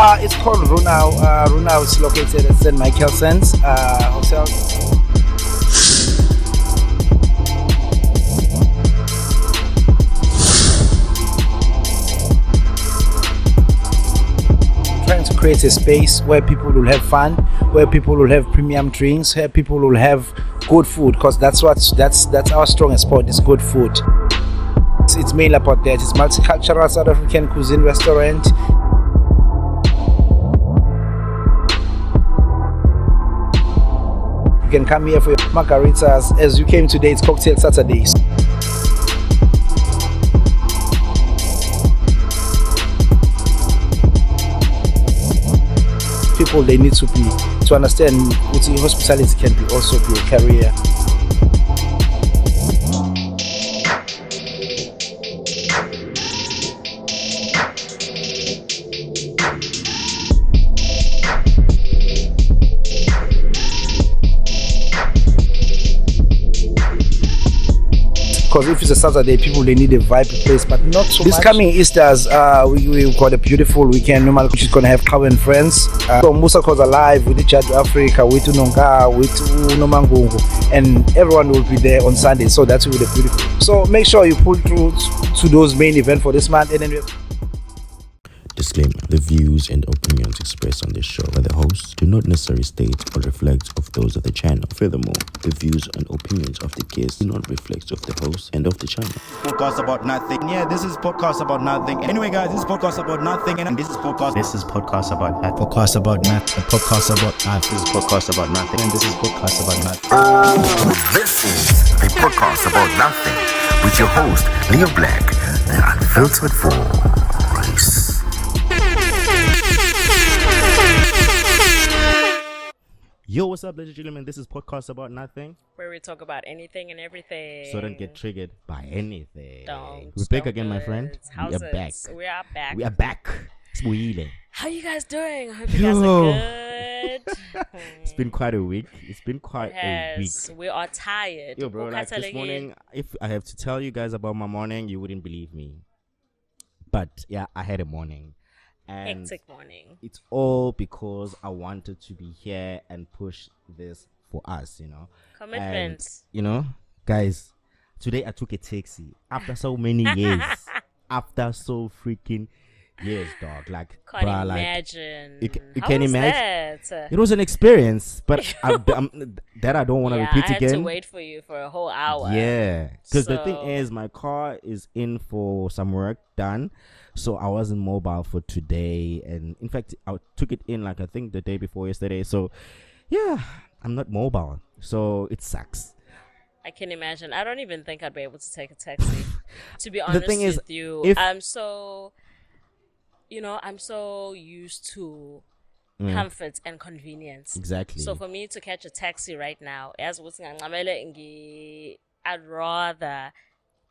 It's called RENAO. RENAO is located at St. Michael's Hotel. Trying to create a space where people will have fun, where people will have premium drinks, where people will have good food, because that's our strongest point, is good food. It's mainly about that. It's multicultural South African cuisine restaurant. You can come here for your margaritas. As you came today, it's cocktail Saturdays. People, they need to understand that hospitality can be also be a career. Because if it's a Saturday, people, they need a vibe place, but not so much. This coming Easter's, we've got a beautiful weekend. Normal, which is gonna have Kawa and friends. So Musa Cause Alive with the Chad Africa, with Unonga, with Unomangungu, and everyone will be there on Sunday. So that's really beautiful. So make sure you pull through to those main events for this month, and then we have. Disclaimer: the views and opinions expressed on this show by the hosts do not necessarily state or reflect of those of the channel. Furthermore, the views and opinions of the guests do not reflect of the host and of the channel. Podcast about nothing. Yeah, this is podcast about nothing. Anyway, guys, this is podcast about nothing, and this is podcast. This is podcast about nothing. Podcast about nothing. Podcast about nothing. This is podcast about nothing, And this is podcast about nothing. This is the podcast about nothing with your host Leo Black, the unfiltered voice. Yo, what's up, ladies and gentlemen? This is podcast about nothing, where we talk about anything and everything. so don't get triggered by anything. Don't back again, my friend. How's We are it? back. We are back. We are back. It's Wheeling. How you guys doing? I hope you guys are good. It's been quite a week. It's been quite a week. We are tired. Yo, bro, like this morning, if I have to tell you guys about my morning, you wouldn't believe me. But yeah, I had a morning. And hectic morning. it's all because I wanted to be here and push this for us, Commitment. And, guys, today I took a taxi after so many years. After so freaking years, dog. Like, Can't bruh, imagine. Like, you How can was imagine. that? It was an experience, but that I don't want to Yeah, repeat I had again. to wait for you for a whole hour. Yeah, because the thing So- is, my car is in for some work done, so I wasn't mobile for today. And in fact, I took it in like I think the day before yesterday. So yeah, I'm not mobile, so it sucks. I can imagine. I don't even think I'd be able to take a taxi. To be honest thing is, with you, if- I'm so used to comfort and convenience. Exactly. So for me to catch a taxi right now, I'd rather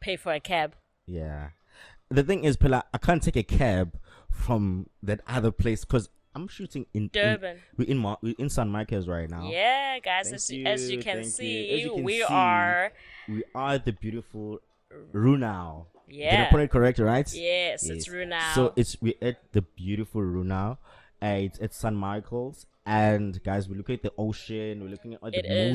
pay for a cab. Yeah. The thing is, Pilla, I can't take a cab from that other place because I'm shooting in Durban. We're in San Michael's right now. Yeah, guys, Thank as you, you can thank see, you. As you can we see, are. We are the beautiful RENAO. Did I Yeah. put it correct, right? Yes, it's RENAO. So we're at the beautiful RENAO. It's at San Michael's, and guys, we're looking at the ocean. We're looking at It the is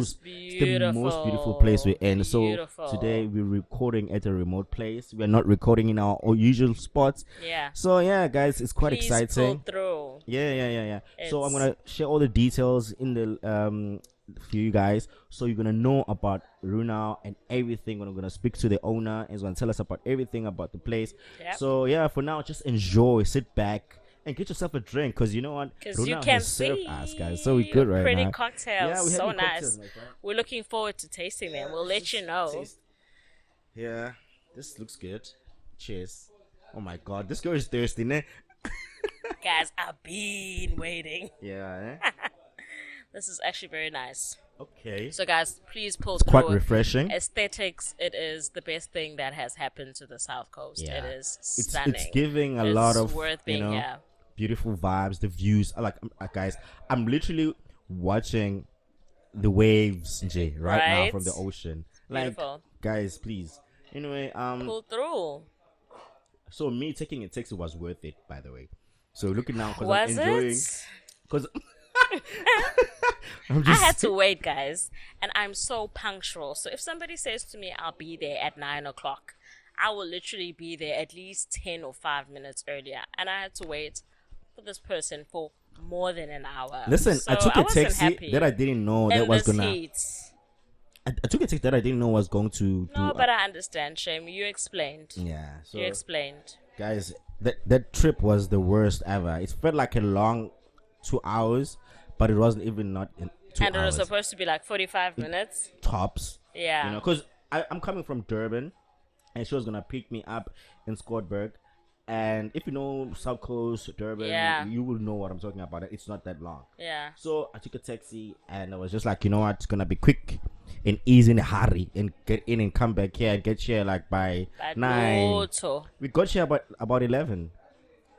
most beautiful place we're in. Beautiful. So today we're recording at a remote place. We're not recording in our usual spots. Yeah. So yeah, guys, it's quite Please exciting. pull through. Yeah. So I'm It's- gonna share all the details in the for you guys, so you're gonna know about RENAO and everything. We're gonna speak to the owner, and he's gonna tell us about everything about the place. Yep. So yeah, for now, just enjoy, sit back, and get yourself a drink, because you know what, Because RENAO you can has served see us, guys. So we're good right pretty now. cocktails. Yeah, we're So having nice. cocktails, my friend. We're looking forward to tasting them. We'll let you know. Taste. Yeah, this looks good. Cheers. Oh my God, this girl is thirsty, ne? Guys, I've been waiting. Yeah. This is actually very nice. Okay. So guys, please pull It's through. quite refreshing. Aesthetics, it is the best thing that has happened to the South Coast. Yeah. It is It's stunning. giving a It's lot of worth being here. beautiful vibes, the views. Guys, I'm literally watching the waves, Jay, right now Right? from the ocean. Like, Beautiful. guys, please. Anyway, Pull through. so me taking a taxi was worth it, by the way. So look at now, because Was I'm enjoying. it? Because I had to wait, guys, and I'm so punctual. So if somebody says to me, "I'll be there at 9 o'clock," I will literally be there at least 10 or 5 minutes earlier, and I had to wait for this person for more than an hour. Listen, so I took a wasn't taxi happy that I didn't know that in was this gonna. heat. I took a taxi that I didn't know was going to do. No, but I understand, Shame. You explained. Yeah. So You explained. guys, that trip was the worst ever. It felt like a long 2 hours, but it wasn't even not in 2 And it was hours. supposed to be like 45 minutes. Tops. Yeah. You know, because I'm coming from Durban, and she was gonna pick me up in Scottburg. And if you know South Coast, Durban, Yeah. you will know what I'm talking about. It's not that long. Yeah. So I took a taxi, and I was just like, you know what, it's gonna be quick and easy in a hurry, and get in and come back here and get here like by But 9. Lotto. We got here about 11,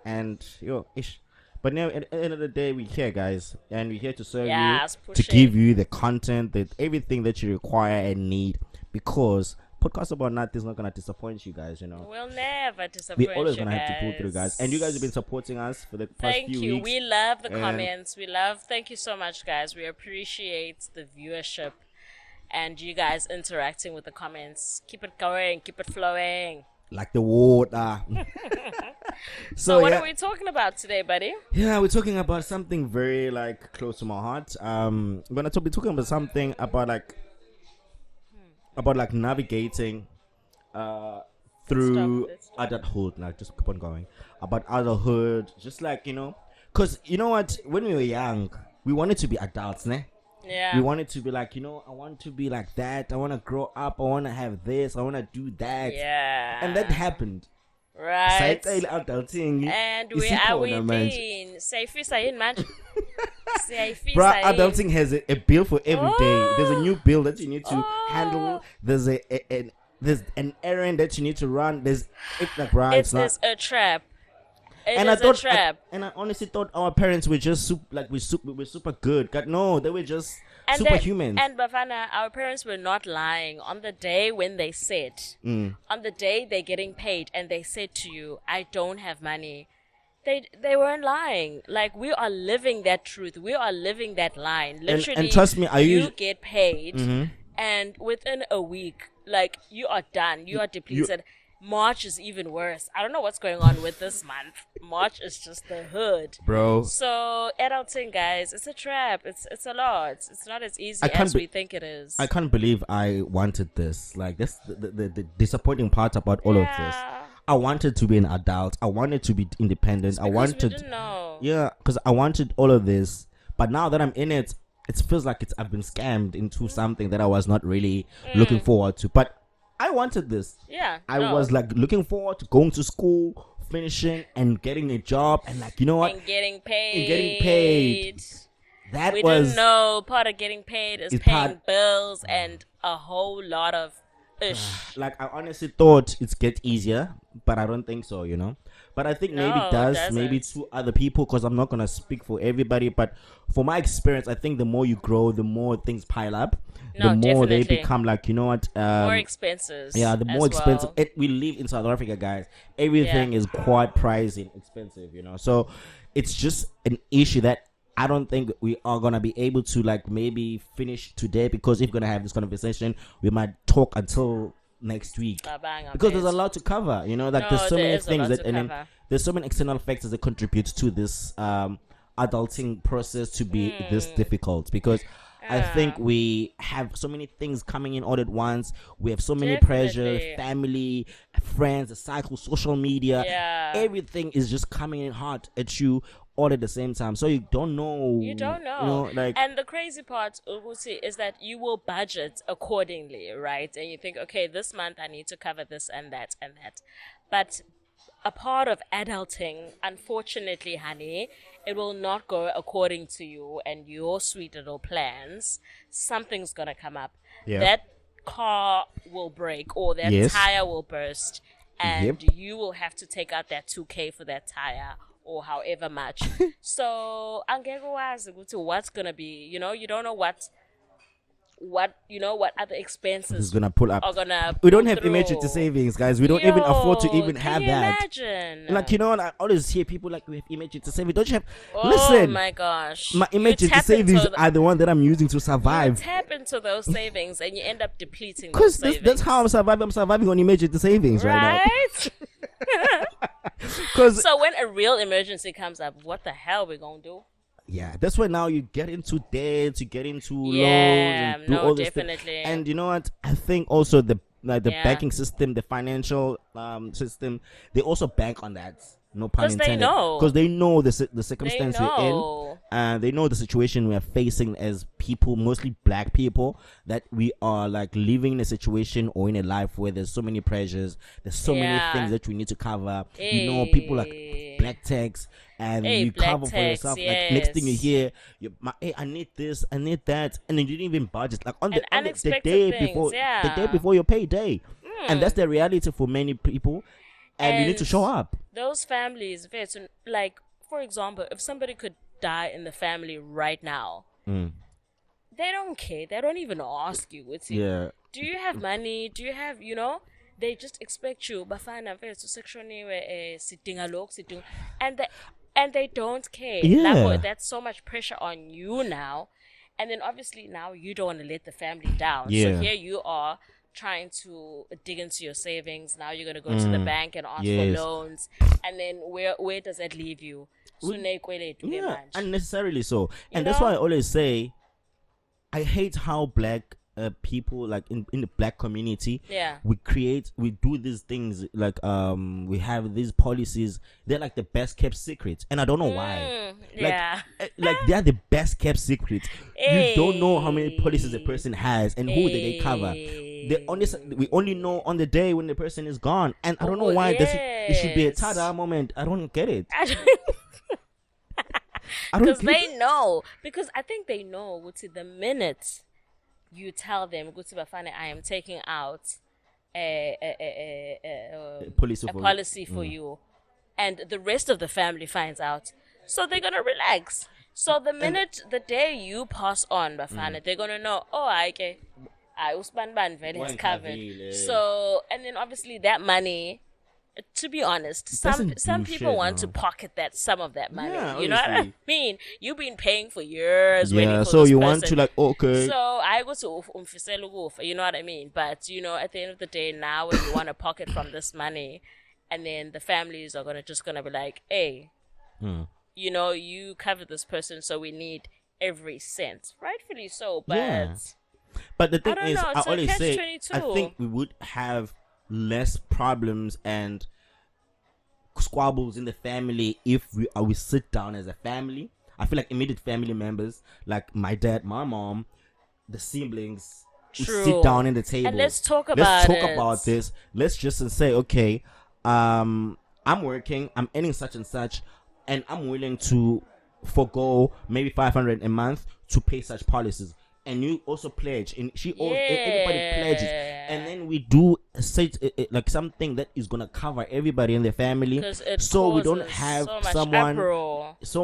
and ish. But now at the end of the day, we're here, guys, and we're here to serve Yes, you, to push give it. you the content, that everything that you require and need, because podcast about nothing is not gonna disappoint you guys. You know, We'll never disappoint we're always you gonna have to pull through, guys, and you guys have been supporting us for the past Thank few you. weeks. We love the and- comments. Thank you so much, guys. We appreciate the viewership and you guys interacting with the comments. Keep it going. Keep it flowing. Like the water. So what yeah. are we talking about today, buddy? Yeah, we're talking about something very like close to my heart. I'm gonna be talking about something about like navigating through Let's stop. adulthood. Like, just keep on going about adulthood. Just like, you know, because you know what, when we were young, we wanted to be adults, ne? Yeah. We wanted to be like, you know, I want to be like that. I want to grow up. I want to have this. I want to do that. Yeah. And that happened. Right. Sayicela adulting. And where are we isikhona manje. been? Siyayifisa yini manje? Siyayifisa Bro, yini? adulting has a bill for every day. There's a new bill that you need to Oh. handle. There's there's an errand that you need to run. It's not. It is a trap. It And is I thought, a trap. I honestly thought our parents were just we're super good. God, no, they were just And superhumans. And Bafana, our parents were not lying. On the day when they said, on the day they're getting paid, and they said to you, "I don't have money," they weren't lying. Like, we are living that truth. We are living that line. Literally, and trust me, you get paid, and within a week, like, you are done. You are depleted. March is even worse. I don't know what's going on with this month. March is just the hood. Bro, So adulting, guys, it's a trap. It's a lot. It's not as easy I can't as we think it is. I can't believe I wanted this. Like, that's the disappointing part about all of this. Yeah. I wanted to be an adult. I wanted to be independent. I Because wanted, we didn't know. yeah, because I wanted all of this. But now that I'm in it, it feels like I've been scammed into something that I was not really looking forward to. But I wanted this. Yeah. I no. was like looking forward to going to school, finishing, and getting a job, and like, you know what? And getting paid. And getting paid. That We was didn't know part of getting paid is It's paying part- bills and a whole lot of ish. like, I honestly thought it's get easier, but I don't think so, you know. But I think maybe No, it it does, doesn't. maybe to other people, because I'm not gonna speak for everybody. But for my experience, I think the more you grow, the more things pile up, No, the more they definitely. become like, you know what, More expenses. yeah, the as more expensive. well. We live in South Africa, guys. Everything Yeah. is quite pricey and expensive, you know. So it's just an issue that I don't think we are gonna be able to like maybe finish today, because if we're gonna have this conversation, we might talk until next week, Bang, because there's a bet. lot to cover, you know. Like, No, there's so there many is a things lot that, to and then cover. there's so many external factors that contribute to this adulting process to be this difficult, because I think we have so many things coming in all at once. We have so many pressure, Definitely. family, friends, the cycle, social media. Yeah. Everything is just coming in hard at you all at the same time. So you don't know. You don't know. You know, like, and the crazy part, Ugusi, is that you will budget accordingly, right? And you think, okay, this month I need to cover this and that and that. But a part of adulting, unfortunately, honey, it will not go according to you and your sweet little plans. Something's going to come up. Yeah. That car will break, or that Yes. tire will burst, and Yep. you will have to take out that 2K for that tire, or however much. So angeke wazi ukuthi what's gonna be, you know, you don't know what what other expenses Who's gonna pull up? are gonna We don't pull have emergency through. savings, guys. We don't even afford to Yo, even can have you that. Imagine? Like, you know, and I always hear people like, we have emergency savings. Don't you have? Oh Listen, my gosh! my You emergency tap savings into are the one that I'm using to you survive. tap into those savings and you end up depleting those Because savings. that's how I'm surviving. I'm surviving on emergency savings right now. Because So when a real emergency comes up, what the hell we gonna do? yeah, that's why now you get into debt, you get into loans, Yeah, and do no, all this definitely. thing. And you know what? I think also the Yeah. banking system, the financial system, they also bank on that. No pun 'Cause they intended. know. Because they know the They circumstance we're in. know. And they know the situation we are facing as people, mostly black people, that we are like living in a situation or in a life where there's so many pressures, there's so many Yeah. things that we need to cover. You know, people like Hey. black tax, and Hey, you black cover for tax, yourself. Like next thing you yes. hear, hey, I need this, I need that, and then you didn't even budget. Like on And the unexpected day things, before, yeah. the day before your payday, and that's the reality for many people. And you need to show up. Those families, like, for example, if somebody could die in the family right now, they don't care. They don't even ask you. Yeah. Do you have money? Do you have, they just expect you. Bafana mfethu sekushoniwe sidinga lokhu sidinga, and they don't care. Yeah. Lapho, that's so much pressure on you now, and then obviously now you don't want to let the family down. Yeah. So here you are trying to dig into your savings. Now you're gonna go to the bank and ask Yes. for loans, and then where does that leave you? Yeah, unnecessarily so. And You that's why I know? always say, I hate how black people, like in the black community, Yeah. we do these things like we have these policies. They're like the best kept secrets, and I don't know why. Yeah. Like they're the best kept secrets. You don't know how many policies a person has and who they cover. We only know on the day when the person is gone, and I don't know why. It should be a Yes. tada moment. I don't get it. Because they know. Because I think they know. The minute you tell them, Bafana, I am taking out a policy for you, and the rest of the family finds out, so they're gonna relax. So the day you pass on, Bafana, they're gonna know. Oh, okay, Usman Banvel has covered. So, and then obviously that money. To be honest, some do people shit, want to no. pocket some of that money. Yeah, you know what I obviously. mean? You've been paying for years. waiting Yeah, for so this you want person. to like, okay. So I go to you know what I mean? But at the end of the day, now when you want to pocket from this money, and then the families are gonna be like, hey, you cover this person, so we need every cent, rightfully so. But Yeah. But the thing don't is, know, I it's a always say, catch-22. I think we would have less problems and squabbles in the family if we sit down as a family. I feel like immediate family members, like my dad, my mom, the siblings, we True. sit down in the table. And let's talk about this. Let's just say, okay, I'm working, I'm earning such and such, and I'm willing to forgo maybe 500 a month to pay such policies. And you also pledge, and everybody pledges, and then we do say like something that is gonna cover everybody in the family, so we don't have so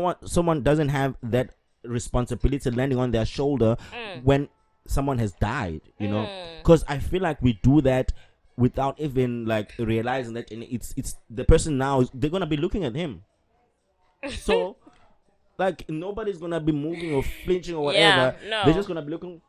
much someone doesn't have that responsibility landing on their shoulder when someone has died, because I feel like we do that without even like realizing that, and it's the person now, they're gonna be looking at him, so. Like, nobody's gonna be moving or flinching or whatever. Yeah, no. They're just gonna be looking.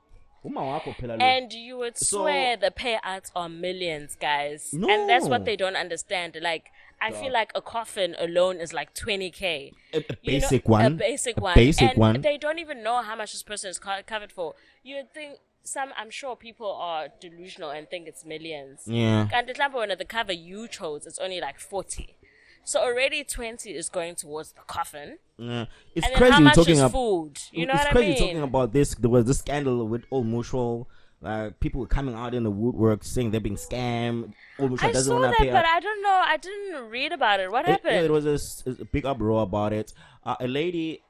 And you would swear the payouts are millions, guys. No. And that's what they don't understand. Like, I feel like a coffin alone is like 20K. A basic one. A basic Basic one. They don't even know how much this person is covered for. You'd think I'm sure people are delusional and think it's millions. Yeah. And the cover you chose is only like 40. So already 20 is going towards the coffin. Yeah. It's And then crazy how much talking is about food? You know it's what I crazy mean? talking about this. There was this scandal with Old Mutual. People were coming out in the woodwork saying they're being scammed. Old Mutual I doesn't saw want that, to pay but up. I don't know. I didn't read about it. What happened? Yeah, it was a big uproar about it. A lady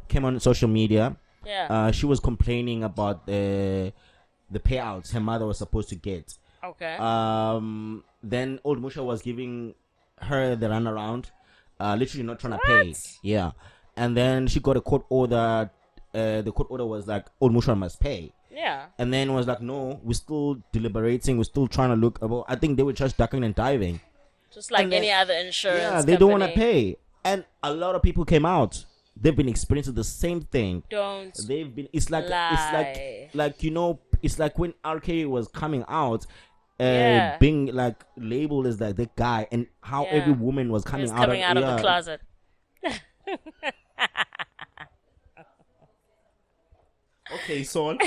came on social media. Yeah. She was complaining about the payouts her mother was supposed to get. Okay. Then Old Mutual was giving her the runaround. Literally not trying to pay. Yeah. And then she got a court order. The court order was like, Old Mutual must pay. Yeah. And then was like, no, we're still deliberating. We're still trying to look about. I think they were just ducking and diving. Just like And then- any other insurance Yeah, they don't want to company. pay. And a lot of people came out. They've been experiencing the same thing. Don't They've been. It's like lie. it's like when RK was coming out, Yeah. being like labeled as like the guy, and how Yeah. every woman was coming He's coming out of the yeah. closet. Okay, son.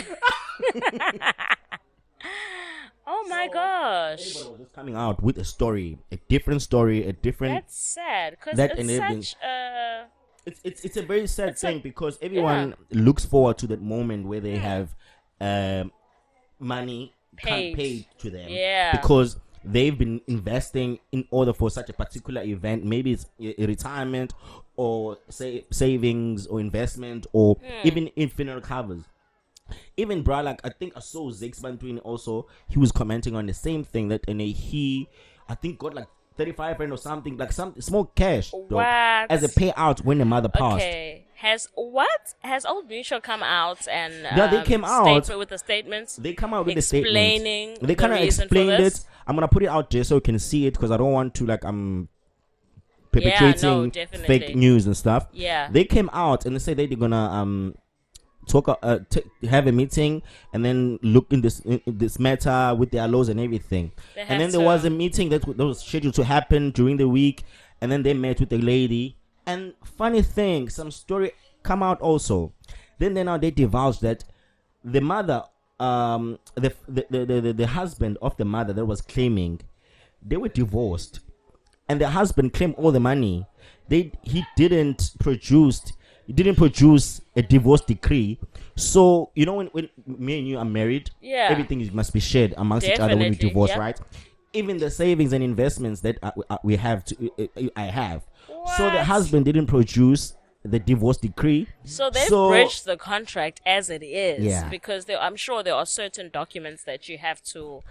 Oh my gosh. Everybody was just coming out with a story, a different story, a different. That's sad because That it's enabling- such a It's a very sad It's thing like- because everyone looks forward to that moment where they have money paid to them. Yeah. Because they've been investing in order for such a particular event. Maybe it's a retirement or savings or investment or even in funeral covers. Even bro, like I think I saw Zix Bantwini also. He was commenting on the same thing that he I think got like 35 rand or something, like some small cash dog, What? as a payout when the mother passed. okay. Has Old Mutual come out and Yeah, they came out. with the statements? They come out with Explaining the statement. They kind of the reason for explained this? it. I'm gonna put it out there so you can see it because I don't want to like perpetrating definitely. fake news and stuff. Yeah. They came out and they said they're gonna talk have a meeting and then look in this matter with their laws and everything. They And had then there to. was a meeting that was scheduled to happen during the week, and then they met with the lady. And funny thing, some story come out also. Then they divulged that the mother, the husband of the mother that was claiming, they were divorced, and the husband claimed all the money. He didn't produce a divorce decree. So you know when me and you are married, Yeah. everything must be shared amongst each other when we Definitely, divorce, yeah. right? Even the savings and investments that we have I have. So the What? husband didn't produce the divorce decree. So they So- bridged the contract as it is. Yeah. Because I'm sure there are certain documents that you have to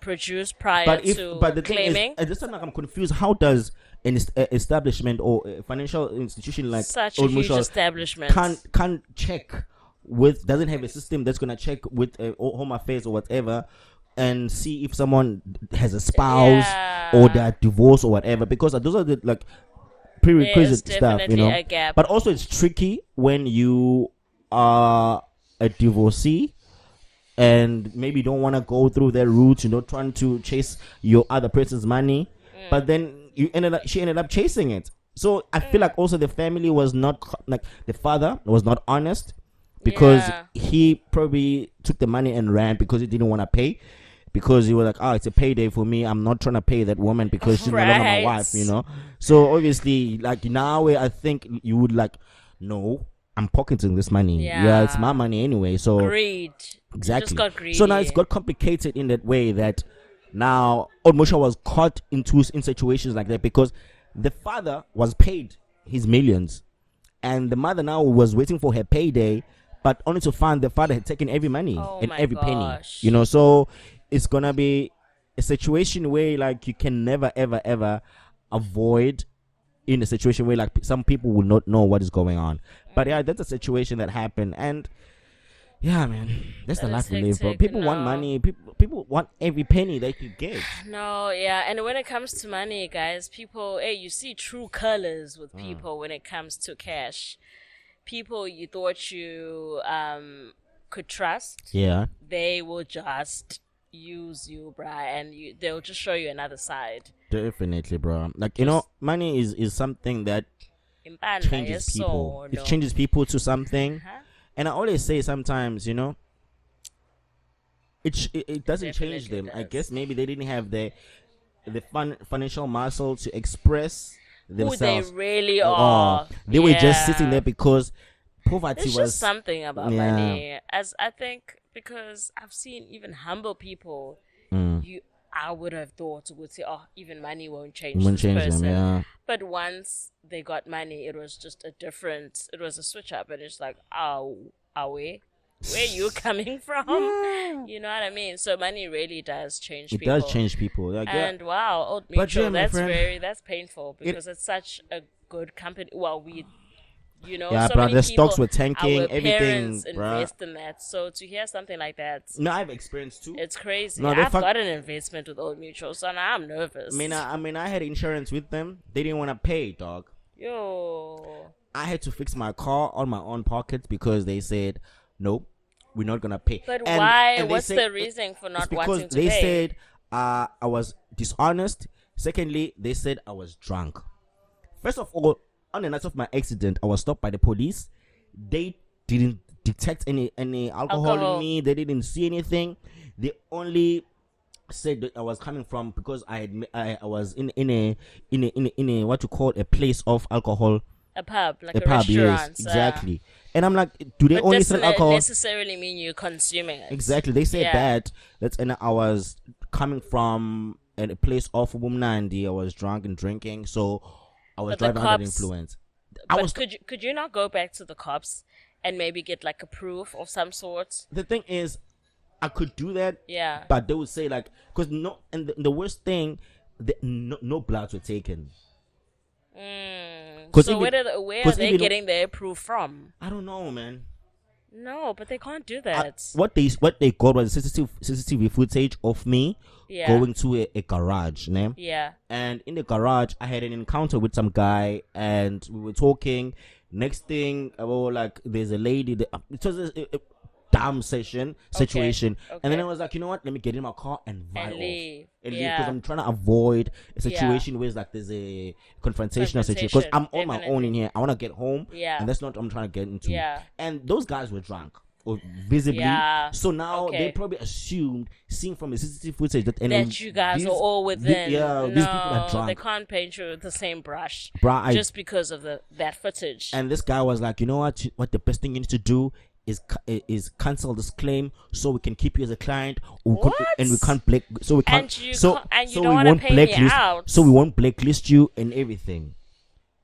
produce prior But to the claiming. thing is, at this time, like, I'm confused. How does an establishment or a financial institution like Such a Old huge Mutual establishment. can't check with, doesn't have a system that's gonna check with Home Affairs or whatever and see if someone has a spouse Yeah. or they're divorced or whatever, because those are the like prerequisite There's stuff, you definitely know. a gap. But also it's tricky when you are a divorcee and maybe don't want to go through their route, you know, trying to chase your other person's money, but then she ended up chasing it. So I feel like also the family was not like, the father was not honest, because Yeah. he probably took the money and ran because he didn't want to pay, because he was like, oh, it's a payday for me, I'm not trying to pay that woman because she's no longer my Right. wife, you know. So obviously, like now I think you would like, no, I'm pocketing this money. Yeah, it's my money anyway. So Greed. exactly. Just got greedy. So now it's got complicated in that way that now Old Moshe was caught in situations like that, because the father was paid his millions and the mother now was waiting for her payday, but only to find the father had taken every money Oh and my every penny, gosh. you know. So it's gonna be a situation where like you can never ever avoid in a situation where like some people will not know what is going on. But yeah, that's a situation that happened. And yeah, man, that's the That life is we live, bro. hectic, People want no. money. People want every penny they could get. No, yeah, and when it comes to money, guys, people, hey, you see true colors with people when it comes to cash. People you thought you could trust, Yeah, they will just use you, bruh, and they'll just show you another side. definitely, bro. Like, you know, money is something that Impanda, changes yes, people. so, It changes people to something. Huh? And I always say sometimes, you know, it doesn't change Definitely them. I does. guess maybe they didn't have the financial muscle to express Who themselves. they really Or are. they were just Yeah. sitting there because poverty There's was just something about yeah. money, as I think, because I've seen even humble people. I would have thought would say, "Oh, even money won't change won't this change person." them. Yeah, But once they got money, it was just it was a switch up, and it's like, "Oh, where you coming from?" You know what I mean? So money really does change it people. does change people. Like, yeah. And wow, Old But Mutual, yeah, my friend, that's painful, because it's such a good company. Well, we You know, Yeah, so bro, many the people, stocks were tanking, our everything, parents bro. invest in that. So to hear something like that, No, I've experienced too. it's crazy. No, they I've fuck- got an investment with Old Mutual, so now I'm nervous. I mean, I had insurance with them. They didn't want to pay, dog. Yo. I had to fix my car on my own pocket because they said, nope, we're not gonna pay. But And- why? and they What's said- the reason for it's not because wanting to they pay? said I was dishonest. Secondly, they said I was drunk. First of all, on the night of my accident, I was stopped by the police. They didn't detect any alcohol in me. They didn't see anything. They only said that I was coming from because I was in a what you call a place of alcohol. A pub, like A a pub, yes, restaurant. exactly. And I'm like, do they But only doesn't sell alcohol? necessarily mean you're consuming it. Exactly. They said Yeah. that, and I was coming from a place of Mumnandi. I was drunk and drinking, so I was But the driving under the cops- influence. But could you not go back to the cops and maybe get like a proof of some sort? The thing is, I could do that. Yeah. But they would say like, because no, and the worst thing, no bloods were taken. So where are they getting their proof from? I don't know, man. No, but they can't do that. What they got was CCTV footage of me Yeah. going to a garage, name. Yeah. And in the garage, I had an encounter with some guy, and we were talking. Next thing, like, there's a lady. It was a damn situation. Okay. And then I was like, you know what? Let me get in my car and ride leave. off. And Yeah. because I'm trying to avoid a situation where it's like there's a confrontational situation. Because I'm on my own in here. I want to get home. Yeah. And that's not what I'm trying to get into. Yeah. And those guys were drunk. Or visibly. Yeah. So now Okay. they probably assumed, seeing from the CCTV footage, that You guys these- are all within. these people are No, drunk. they can't paint you with the same brush. Bruh, just because of that footage. And this guy was like, you know what? What the best thing you need to do is cancel this claim so we can keep you as a client. What? And we can't black. So we can't. And you so can't- and you so don't we wanna won't pay me blacklist. out. So we won't blacklist you and everything.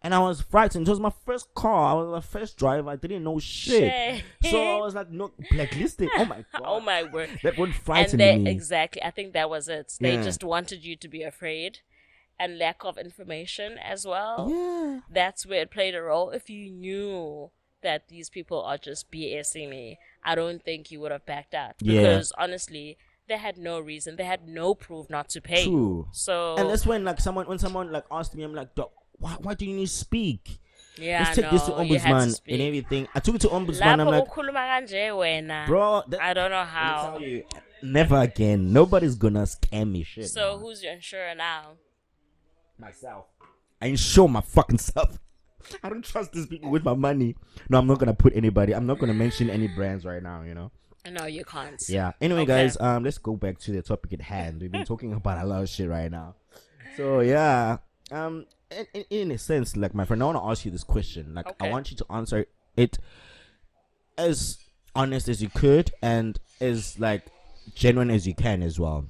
And I was frightened. It was my first car. I was my first driver. I didn't know shit. So I was like, no, blacklisted. Oh my god. Oh my word. That would And frighten me. exactly, I think that was it. They Yeah. just wanted you to be afraid, and lack of information as well. Yeah. That's where it played a role. If you knew that these people are just BSing me, I don't think you would have backed out. Yeah. Because honestly, they had no reason. They had no proof not to pay. True. So And that's when when someone like asked me, I'm like, Doc, why do you need to speak? yeah, Let's take this to no, you had to ombudsman speak. and everything. I took it to ombudsman. I'm Lapho like, ukhuluma kanje wena. bro, I don't know let me how. tell you, never again. Nobody's gonna scam me shit. So man. who's your insurer now? Myself. I insure my fucking self. I don't trust these people with my money. No, I'm not gonna put anybody. I'm not gonna mention any brands right now. You know. No, you can't. Yeah. Anyway, Okay. guys, let's go back to the topic at hand. We've been talking about a lot of shit right now. So yeah, in a sense, like my friend, I want to ask you this question. Like, I Okay. want you to answer it as honest as you could and as like genuine as you can as well.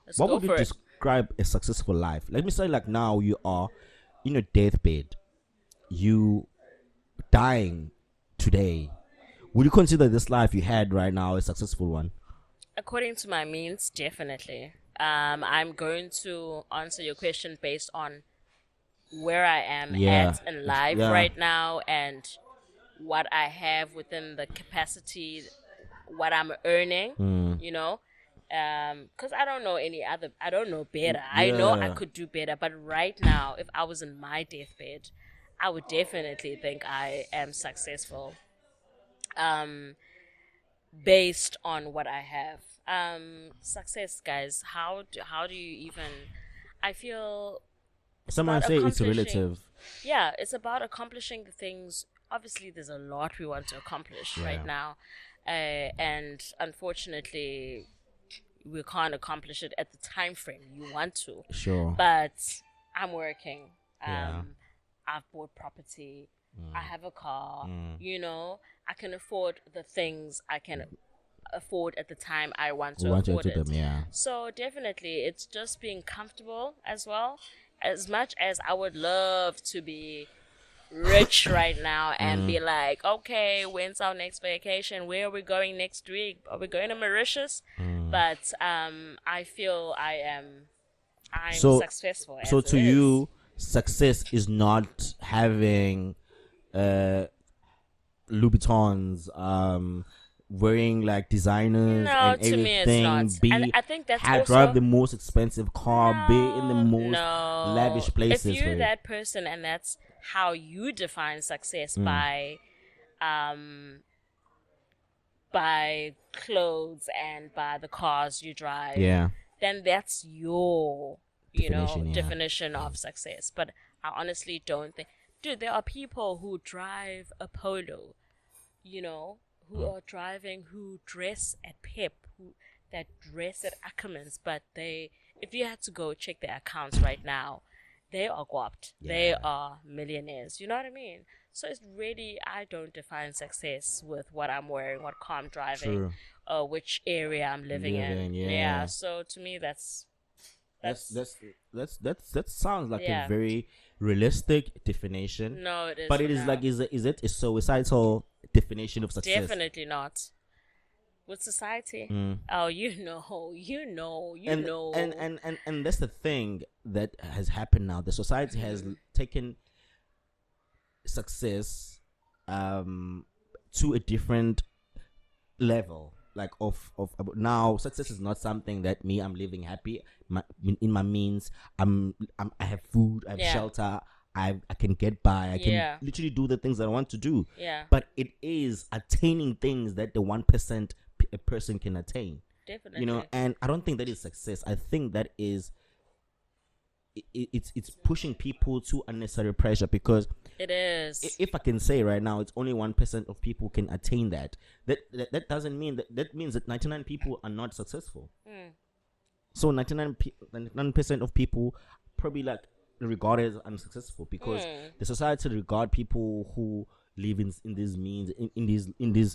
Let's What go would you for it. describe a successful life? Let me say, like, now you are in your deathbed, you dying today. Would you consider this life you had right now a successful one? According to my means, definitely. I'm going to answer your question based on where I am Yeah. at in life Yeah. right now and what I have within the capacity, what I'm earning, you know. Because I don't know I don't know better. I know I Yeah. could do better. But right now, if I was in my deathbed, I would definitely think I am successful. Based on what I have. Success, guys. How do you even? I feel Someone about say it's accomplishing- relative. yeah, it's about accomplishing the things. Obviously, there's a lot we want to accomplish right now, and unfortunately, we can't accomplish it at the time frame you want to. Sure. But I'm working. Yeah. I've bought property. I have a car. You know, I can afford the things I can afford at the time I want to We want to afford enter it. them, yeah. So definitely, it's just being comfortable as well. As much as I would love to be rich right now and be like, okay, when's our next vacation? Where are we going next week? Are we going to Mauritius? But I feel I'm So- successful. So as to it is. you, success is not having Louboutins, wearing like designers No, and to me it's everything. not. And I think that's also drive the most expensive car, be in the most no. lavish places. If you're for it. that person and that's how you define success by clothes and by the cars you drive, Yeah. then that's your Definition, definition of success. But I honestly don't think, dude, there are people who drive a Polo, who are driving, who dress at Pep, that dress at Ackermans, but if you had to go check their accounts right now, they are guapped. Yeah. They are millionaires. You know what I mean? So it's really, I don't define success with what I'm wearing, what car I'm driving, or which area I'm living in. Yeah. So to me, that sounds like a very realistic definition. No, it is. But it is like, is it a suicidal definition of success? Definitely not. With society, oh, you know. And that's the thing that has happened now. The society has taken success to a different level. Like of now, success is not something that I'm living happy in my means. I have food, I have shelter, I can get by, I can literally do the things that I want to do. Yeah. But it is attaining things that the 1% a person can attain. Definitely. And I don't think that is success. I think that is it's pushing people to unnecessary pressure, because it is. If I can say right now, it's only 1% of people can attain that. That doesn't mean that means that 99 people are not successful. So 99% of people probably like regarded as unsuccessful, because the society regard people who live in these means, in these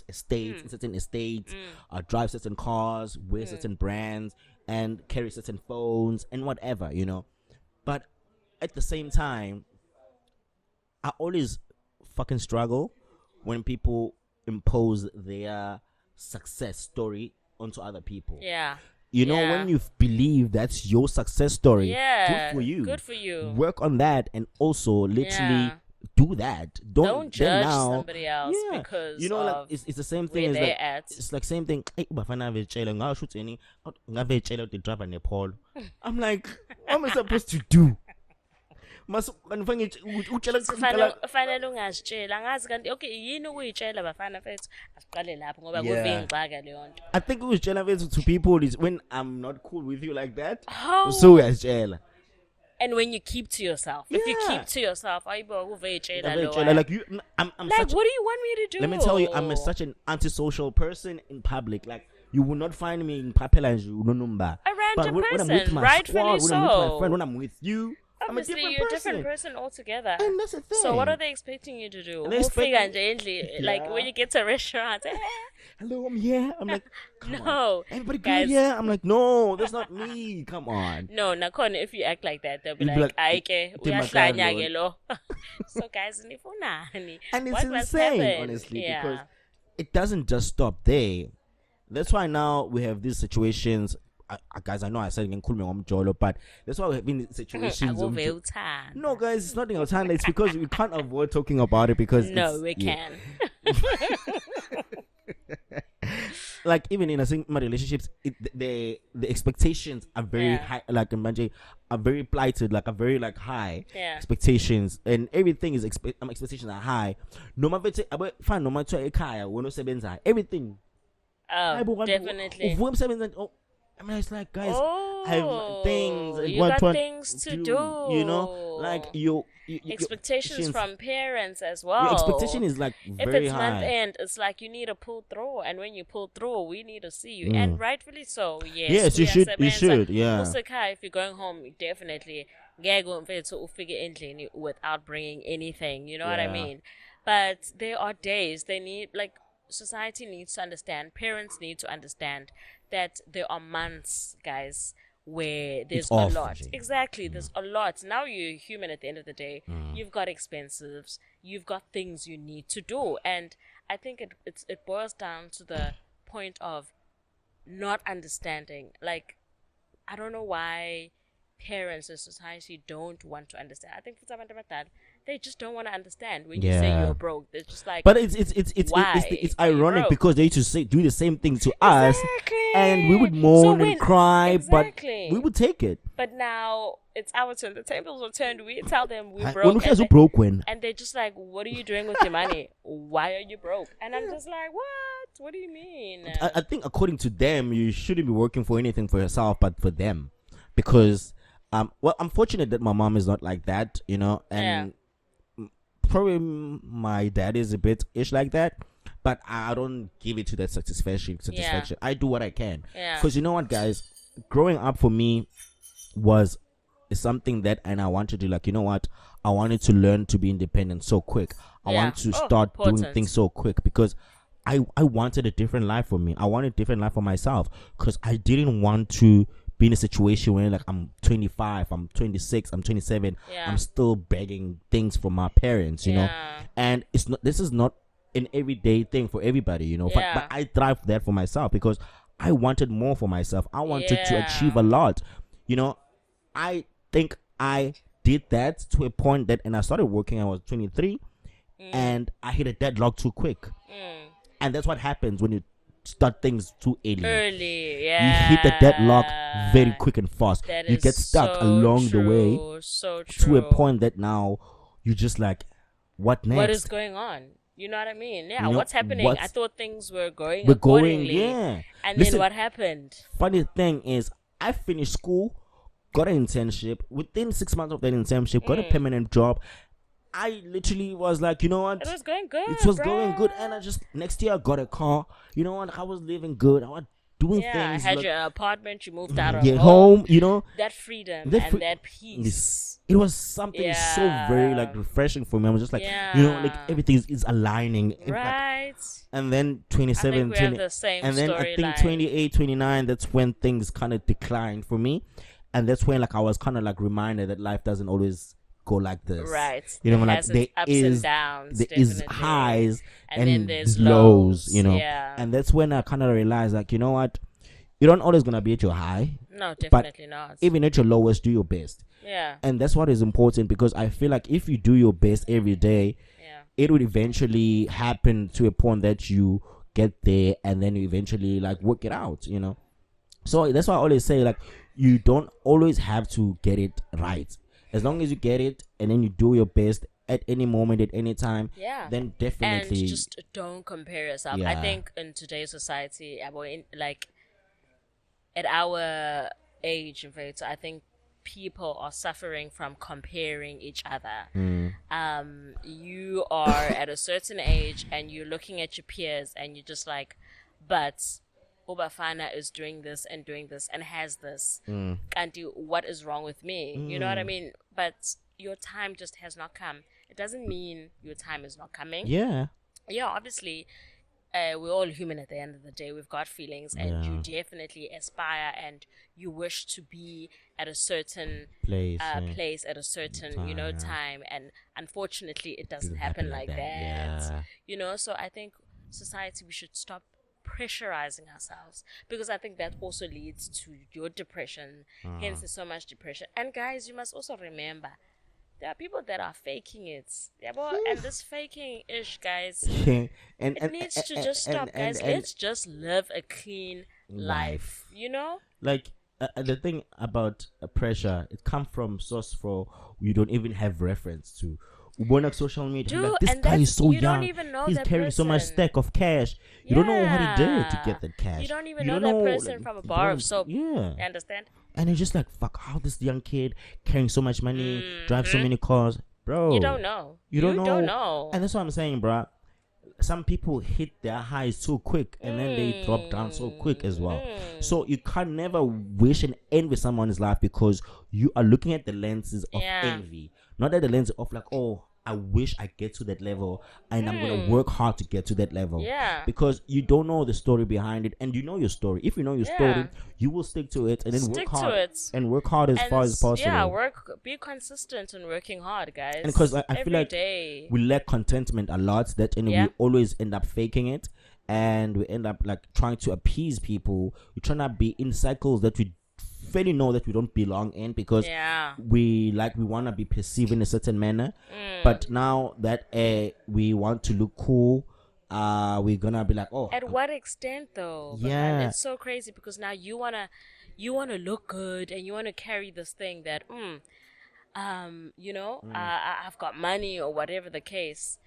estates, in certain estates, drive certain cars, wear certain brands, and carry certain phones and whatever, But at the same time, I always fucking struggle when people impose their success story onto other people. Yeah. When you believe that's your success story, yeah, good for you. Good for you. Work on that, and also literally do that. Don't judge now, somebody else because like it's the same thing as like it's like same thing. Hey, I'm like, what am I supposed to do? Fanele ungazitshela angazi kanti okay yini ukuyitshela bafana fethu asiqale lapho ngoba kuvingxaka leyo nto. I think uyitshela to people is when I'm not cool with you like that. Oh. So uyazitshela. And when you keep to yourself, if you keep to yourself, like you, I'm like, such, what do you want me to do? Let me tell you, I'm such an antisocial person in public. Like, you will not find me in Papelange, a random when person, I'm with my rightfully squad, so. when I'm with my friend, when I'm with you, obviously I'm you're a different person altogether. And that's the thing. So what are they expecting you to do? Like when you get to a restaurant, hello, I'm here. I'm like, no, everybody guys. good here. I'm like, no, that's not me. Come on. No, Nakon, if you act like that, they'll be You'll like, be like, so guys, and it's what insane, happened? honestly, because it doesn't just stop there. That's why now we have these situations. Guys, I know I said Jolo, but that's why we have been in situations. No, guys, it's nothing else. It's because we can't avoid talking about it because we can. Like even in my relationships, the expectations are very high. Like in Manje, are very plighted. Like are very like high expectations, and everything is expectations are high. No matter fine, no matter everything. Oh, definitely. I mean, it's like, guys, I have things. You got things to do. Like expectations from parents as well. Your expectation is like very if it's high. month end, it's like you need to pull through, and when you pull through, we need to see you, and rightfully so. Yes, you should. You should. Yeah. If you're going home, you definitely without bringing anything. You know what I mean? But there are days they need society needs to understand, parents need to understand that there are months, guys, where there's a lot. Exactly, there's a lot. Now you're human at the end of the day. You've got expenses, you've got things you need to do. And I think it boils down to the point of not understanding. Like, I don't know why parents and society don't want to understand. I think for some they just don't want to understand when you say Yeah. you're broke. They're just like, But it's why it's are you ironic broke? because they used to do the same thing to us, Exactly. and we would So moan when- and cry, exactly. but we would take it. But now it's our turn. The tables are turned. We tell them we're broke. When we guys and are broke, when and they're just like, what are you doing with your money? Why are you broke? And I'm just like, what? What do you mean? I think according to them, you shouldn't be working for anything for yourself, but for them, because well, I'm fortunate that my mom is not like that, you know, and probably my dad is a bit ish like that, but I don't give it to that satisfaction. I do what I can, because you know what, guys, growing up for me is something that, and I wanted to, like, you know what, I wanted to learn to be independent so quick. I wanted to start doing things so quick because I wanted a different life for me. I wanted a different life for myself because I didn't want to be in a situation where, like, I'm 25, I'm 26, I'm 27, I'm still begging things from my parents, you know. And this is not an everyday thing for everybody, you know. But I thrive that for myself because I wanted more for myself. I wanted to achieve a lot, you know. I think I did that to a point that, and I started working, I was 23, and I hit a deadlock too quick. And that's what happens when you start things too early. You hit the deadlock very quick and fast. That You is get stuck so along the way so to a true. point that now you're just like, what next? What is going on? You know what I mean? Yeah, You know, what's happening? I thought things were going We're going, accordingly. yeah. And Listen, then what happened? funny thing is, I finished school, got an internship. Within 6 months of that internship, got a permanent job. I literally was like, you know what? It was going good. It was bruh. going good, and I just next year I got a car. You know what? I was living good. I was doing Yeah, things. had like, your apartment, you moved out of get home. home. You know, That freedom That and free- that peace. it was something so very, like, refreshing for me. I was just like, you know, like, everything is aligning. In fact, Right. and then 27, I think we have 20 the same and then I think storyline. 28, 29, that's when things kind of declined for me. And that's when, like, I was kind of, like, reminded that life doesn't always go like this. Right. You know, It like, has there its ups is and downs. there is definitely. highs And then there's lows, lows, you know. yeah. And that's when I kind of realized, like, you know what, you're not always gonna be at your high, No, definitely not. even at your lowest, do your best. Yeah. And that's what is important, because I feel like if you do your best every day, it would eventually happen to a point that you get there, and then you eventually, like, work it out, you know. So that's why I always say, like, you don't always have to get it right. As long as you get it and then you do your best at any moment, at any time, then definitely. And just don't compare yourself. I think in today's society, like at our age, in fact, I think people are suffering from comparing each other. You are at a certain age and you're looking at your peers and you're just like, but Obafana is doing this and has this. And what is wrong with me? You know what I mean? But your time just has not come. It doesn't mean your time is not coming. Yeah, obviously, we're all human at the end of the day. We've got feelings, and you definitely aspire and you wish to be at a certain place at a certain time. And unfortunately, it doesn't happen like that. Yeah. You know, so I think society, we should stop pressurizing ourselves, because I think that also leads to your depression. Hence, there's so much depression. And guys, you must also remember, there are people that are faking it. And this faking ish, guys, it needs to just stop, guys. Let's just live a clean life. You know, like, the thing about pressure, it comes from source for you don't even have reference to. When social media, Dude, like, this and guy is so you young, don't even know he's that carrying so much person. stack of cash. You don't know what he did to get that cash. You don't even know that person from a bar of soap. Yeah. You understand? And it's just like, fuck, how this young kid carrying so much money, drive so many cars, bro. You don't know. You don't don't know. And that's what I'm saying, bro. Some people hit their highs so quick, and then they drop down so quick as well. So you can never wish and envy someone's life, because you are looking at the lenses of envy, not at the lens of, like, oh, I wish I get to that level, and I'm gonna work hard to get to that level. Yeah. Because you don't know the story behind it, and you know your story. If you know your story, you will stick to it, and then Stick work to hard it. and work hard as far as possible. Yeah, be consistent in working hard, guys. And because I feel Every like day. we lack contentment a lot, that, and we always end up faking it, and we end up, like, trying to appease people. We're trying to be in cycles that we fairly know that we don't belong in, because we want to be perceived in a certain manner. But now that we want to look cool, we're gonna be like, oh, at what extent though? But man, it's so crazy, because now you wanna look good, and you wanna carry this thing that I've got money, or whatever the case.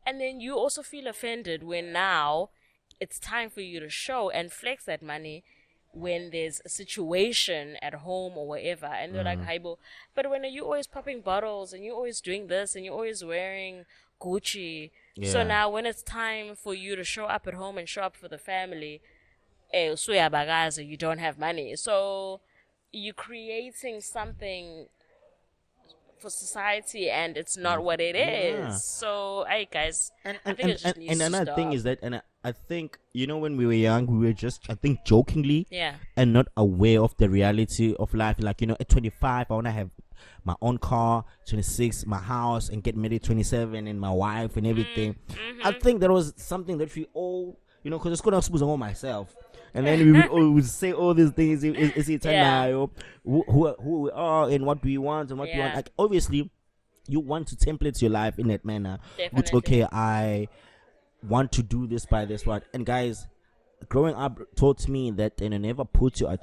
And then you also feel offended when now it's time for you to show and flex that money when there's a situation at home or wherever. And they're like, Haibo. But when you're always popping bottles, and you're always doing this, and you're always wearing Gucci. So now when it's time for you to show up at home and show up for the family, you don't have money. So you're creating something for society, and it's not what it is. So, hey guys, I think it just needs to another stop. thing is that, and I think, when we were young, we were just, I think, jokingly and not aware of the reality of life. Like, at 25, I want to have my own car, 26, my house, and get married 27, and my wife and everything. I think that was something that we all, because it's going to expose all myself. And then we would always say all these things. Is it who we are and what we want and what we want? Like, obviously, you want to template your life in that manner. Definitely. Which, okay, I want to do this by this one. And guys, growing up taught me that never put your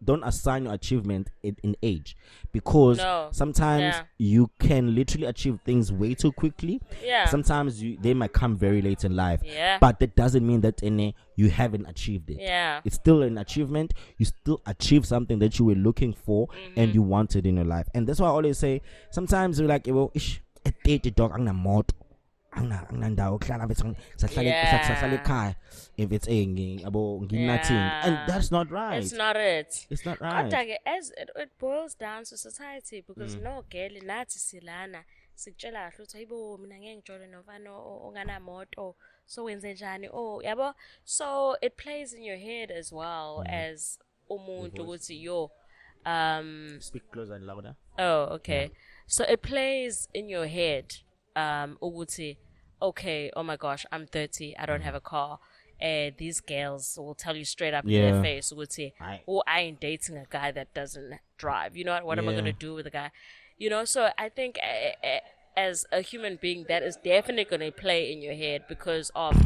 don't assign your achievement in age, because sometimes you can literally achieve things way too quickly. Sometimes they might come very late in life, but that doesn't mean that you haven't achieved it. It's still an achievement. You still achieve something that you were looking for and you wanted in your life. And that's why I always say, sometimes you're like, well, at 30 dog, I'm not more. If it's nothing, and that's not right. It's not it. It's not right. As it boils down to society, because no girl nathi silana sikutshela kahle ukuthi hayibo mina ngeke ngijole novano onganamoto, so wenze njani, yabo. So it plays in your head as well as umuntu ukuthi speak closer and louder. Okay. So it plays in your head. Okay, oh my gosh, I'm 30, I don't have a car. These girls will tell you straight up in their face, I ain't dating a guy that doesn't drive. You know what am I going to do with a guy? So I think as a human being, that is definitely going to play in your head because of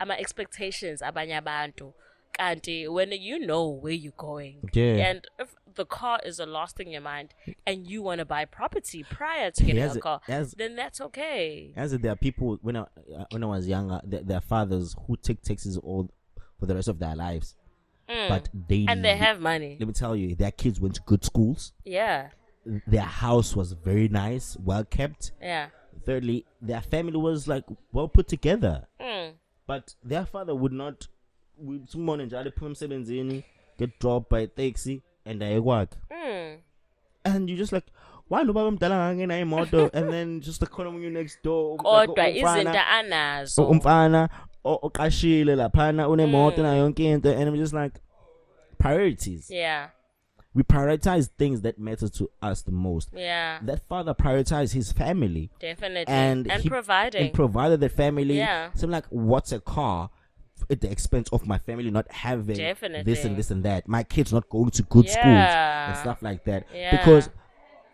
my expectations, abanye abantu. Kanti, when you know where you're going, and if the car is the last thing in your mind, and you want to buy property prior to getting a car, then that's okay. As there are people when I was younger, there are fathers who take taxis all for the rest of their lives, but they have money. Let me tell you, their kids went to good schools. Yeah, their house was very nice, well kept. Yeah. Thirdly, their family was like well put together. But their father would not. Get dropped by a taxi and I work. And you just like, why do I'm telling a motor? And then just the corner when you next door. Isn't the Anna's? And I'm just like, priorities. Yeah. We prioritize things that matter to us the most. Yeah. That father prioritized his family. Definitely. And provided the family. Yeah. So I'm like, what's a car? At the expense of my family not having this and this and that, my kids not going to good schools and stuff like that, because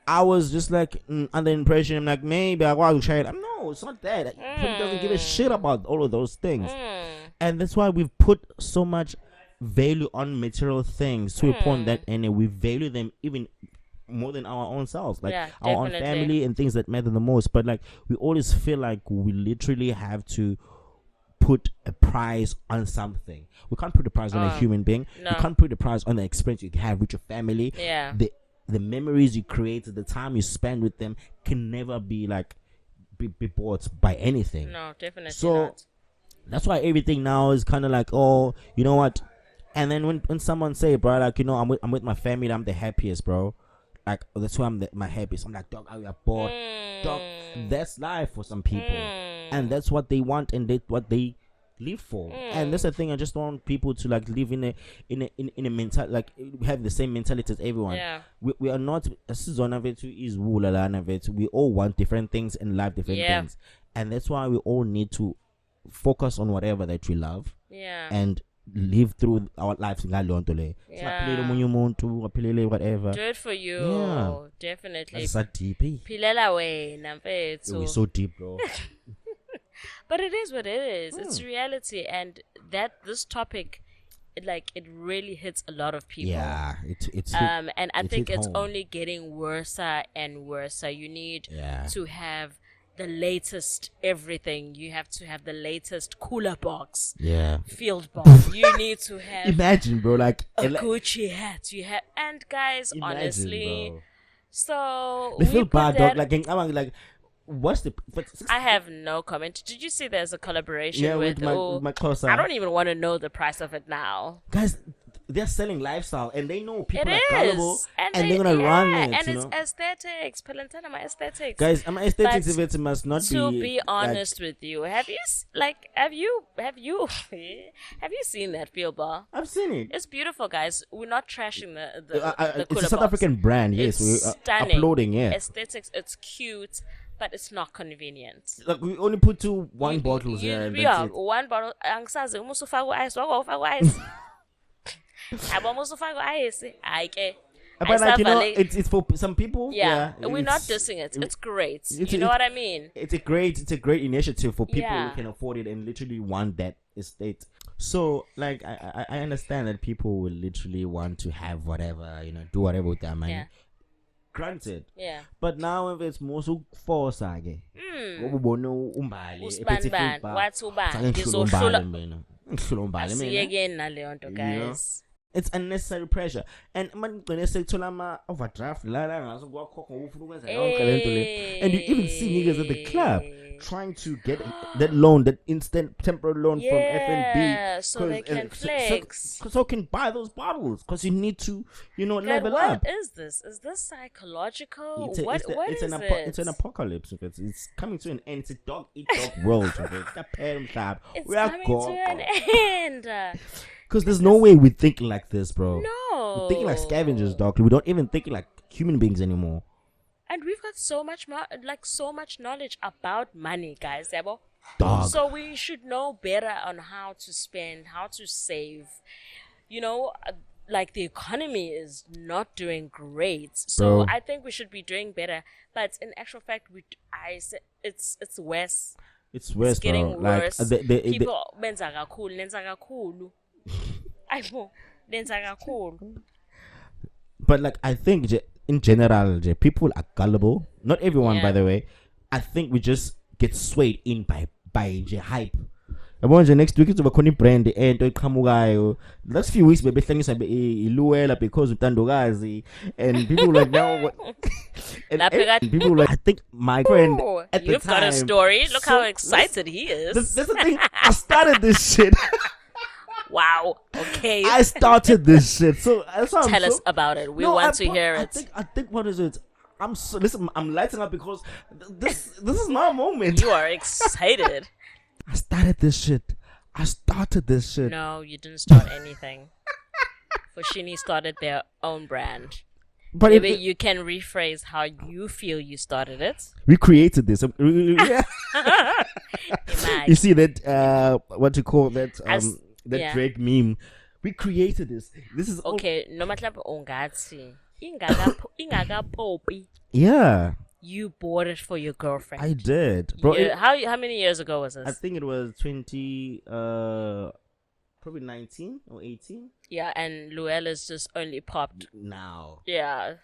I was just like under impression, I'm like, maybe I want to try it. No, it's not that. He doesn't give a shit about all of those things. And that's why we've put so much value on material things to a point that we value them even more than our own selves, like our own family and things that matter the most. But like, we always feel like we literally have to put a price on something. We can't put a price on a human being. No. We can't put a price on the experience you have with your family. Yeah. The memories you create, the time you spend with them can never be like be bought by anything. No, definitely not. That's why everything now is kind of like, oh, you know what? And then when someone say, bro, like, I'm with my family, I'm the happiest, bro. Like, that's why I'm my happiest. I'm like, dog, are you bored? Dog, that's life for some people. And that's what they want and what they live for. And that's the thing. I just don't want people to like live in a mental, like have the same mentality as everyone. Yeah. We are not. We all want different things and love different things, and that's why we all need to focus on whatever that we love. Yeah. And live through our lives ngaloo nto leyo. Singaphilele omunye umuntu, aphilele whatever. Do it for you. Yeah. Definitely. That's so deep. Eh? Philela wena mfethu. We're so deep, bro. But it is what it is. It's reality, and this topic, it really hits a lot of people. Yeah, it's and I think it's home. only getting worse and worse. You need to have the latest everything. You have to have the latest cooler box. Yeah. Field box. You need to have. Imagine, bro, like a Gucci hat. And guys, imagine, honestly, bro. so they feel bad, dog. that, what's the? I have no comment. Did you see there's a collaboration with my closer? I don't even want to know the price of it now. Guys, they're selling lifestyle, and they know people It are is. gullible, and they're gonna run it. And you it's know? aesthetics. Palantana, my aesthetics. Guys, my aesthetics But if it must not to be. be honest with you, have you have you seen that field bar? I've seen it. It's beautiful, guys. We're not trashing the It's cooler a South box. African brand. Yes, It's we're stunning. uploading. Yeah, Aesthetics. It's cute, but it's not convenient. like we only put one bottles here. And Yeah, that's it. one bottle. Angisazi uma usufaka ice, wakufaka ice. Abo uma usufaka ice, hayi ke. But like, you know, Ayisavale- it's for some people. yeah, we're not it's- dissing it. It's great. it's- You know what I mean? It's a great initiative for people Yeah. who can afford it and literally want that estate. So like I understand that people will literally want to have whatever, you know, do whatever with their money. Yeah. Granted. Yeah. But now if it's more so force age. Ubone umbali Usbanban, wathi ubani? Ngizohlula asiyekeni naleyo nto, guys. It's unnecessary pressure. And man gcine sekuthola ama overdraft la ngaso kwakhokha ufuna ukwenza yonke lento le. And you even see niggas at the club trying to get that loan, that instant temporary loan from FNB, so they can flex. so can buy those bottles because you need to, you know, God, level what up. is this? Is this psychological? It's an apocalypse. It's coming to an end. It's a dog eat dog world. It's We are coming to an end. Because there's no way we're thinking like this, bro. No. We're thinking like scavengers, dog. We don't even think like human beings anymore. And we've got so much knowledge about money, guys. Yabo? Dog. So we should know better on how to spend, how to save. You know, like the economy is not doing great. So Bro. I think we should be doing better. But in actual fact, it's worse. It's worse, It's getting bro. worse. Like, People benza kakhulu. Ayibo, benza kakhulu. but like I think in general, people are gullible. Not everyone, Yeah. by the way. I think we just get swayed in by hype. Yabona nje next week izoba khona ibrand ento eqhamukayo. Last few weeks bebehlangisa iluwela because utandokazi, and people like now and people like, I think my friend Ooh, at the you've time, got a story. Look how so- excited he is. That's the thing. I started this shit. Wow. Okay. I started this shit. So that's why Tell I'm us so, about it. We No, want to hear I it. think what is it? Listen, I'm lighting up because this is my moment. You are excited. I started this shit. No, you didn't start anything. Fushini started their own brand. But Maybe you can rephrase how you feel you started it. we created this. You Imagine. see that what you call that that yeah. Drake meme? We created this. This is Okay, no matter ungathi ingakapopi. Yeah, You bought it for your girlfriend. I did, bro. How many years ago was I this? think it was probably 19 or 18 Yeah, and Luella's just only popped. now. Yeah,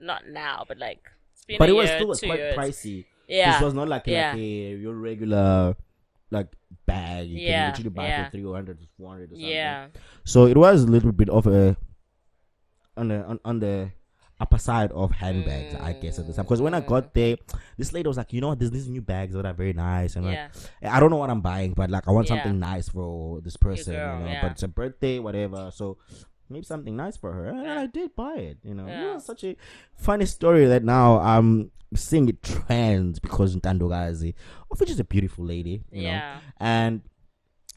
not now, but like it's been But a it was year, still 2 quite years. pricey. Yeah, This was not like yeah. your regular like bag. You Yeah, can literally buy yeah. for 300 to 400 or something. Yeah, So it was a little bit of a on the upper side of handbags, I guess, at the time. Because when I got there, this lady was like, you know what, there's these new bags that are very nice, and yeah. like, I don't know what I'm buying, but like I want Yeah. something nice for this person, girl, you know. yeah. But it's a birthday, whatever. So maybe something nice for her, and Yeah. I did buy it. You know, Yeah. it was such a funny story that now I'm seeing it trends because Ntandokazi, of which is a beautiful lady, you know, Yeah. and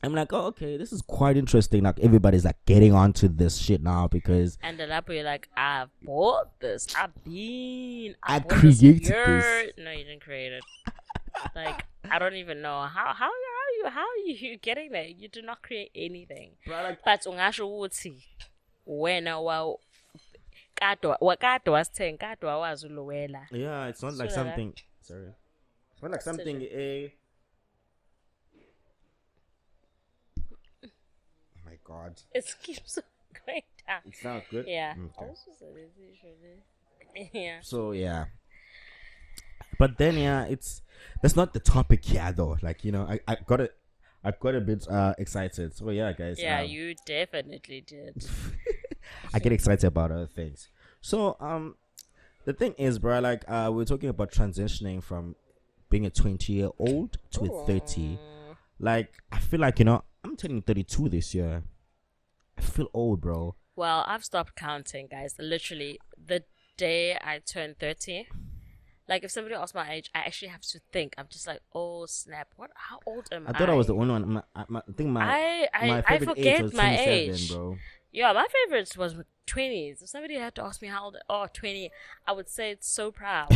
I'm like, oh, okay, this is quite interesting. Like everybody's like getting onto this shit now because And the lapper, you're like, I bought this. I bought created this. this. No, you didn't create it. Like, I don't even know how are you getting there? You do not create anything. Bro, like, But ungasho ukuthi wena wakade wasithenga kade wawazulowela. yeah, it's not like So something. Sorry, it's not like something. Oh my God, It keeps going down. it's not good. Yeah. Okay. Yeah. So yeah, but then that's not the topic here though. Like I got a bit excited. So yeah, guys. Yeah, you definitely did. I get excited about other things. So the thing is, bro, like we're talking about transitioning from being a 20-year-old to a 30. Like I feel like I'm turning 32 this year. I feel old, bro. Well, I've stopped counting, guys. Literally, the day I turn 30, like if somebody asks my age, I actually have to think. I'm just like, oh snap! How old am I? I thought I was the only one. I think my I favorite age forget was my 27, age, bro. Yeah, my favorites was 20s. If somebody had to ask me how old, 20, I would say it's so proud.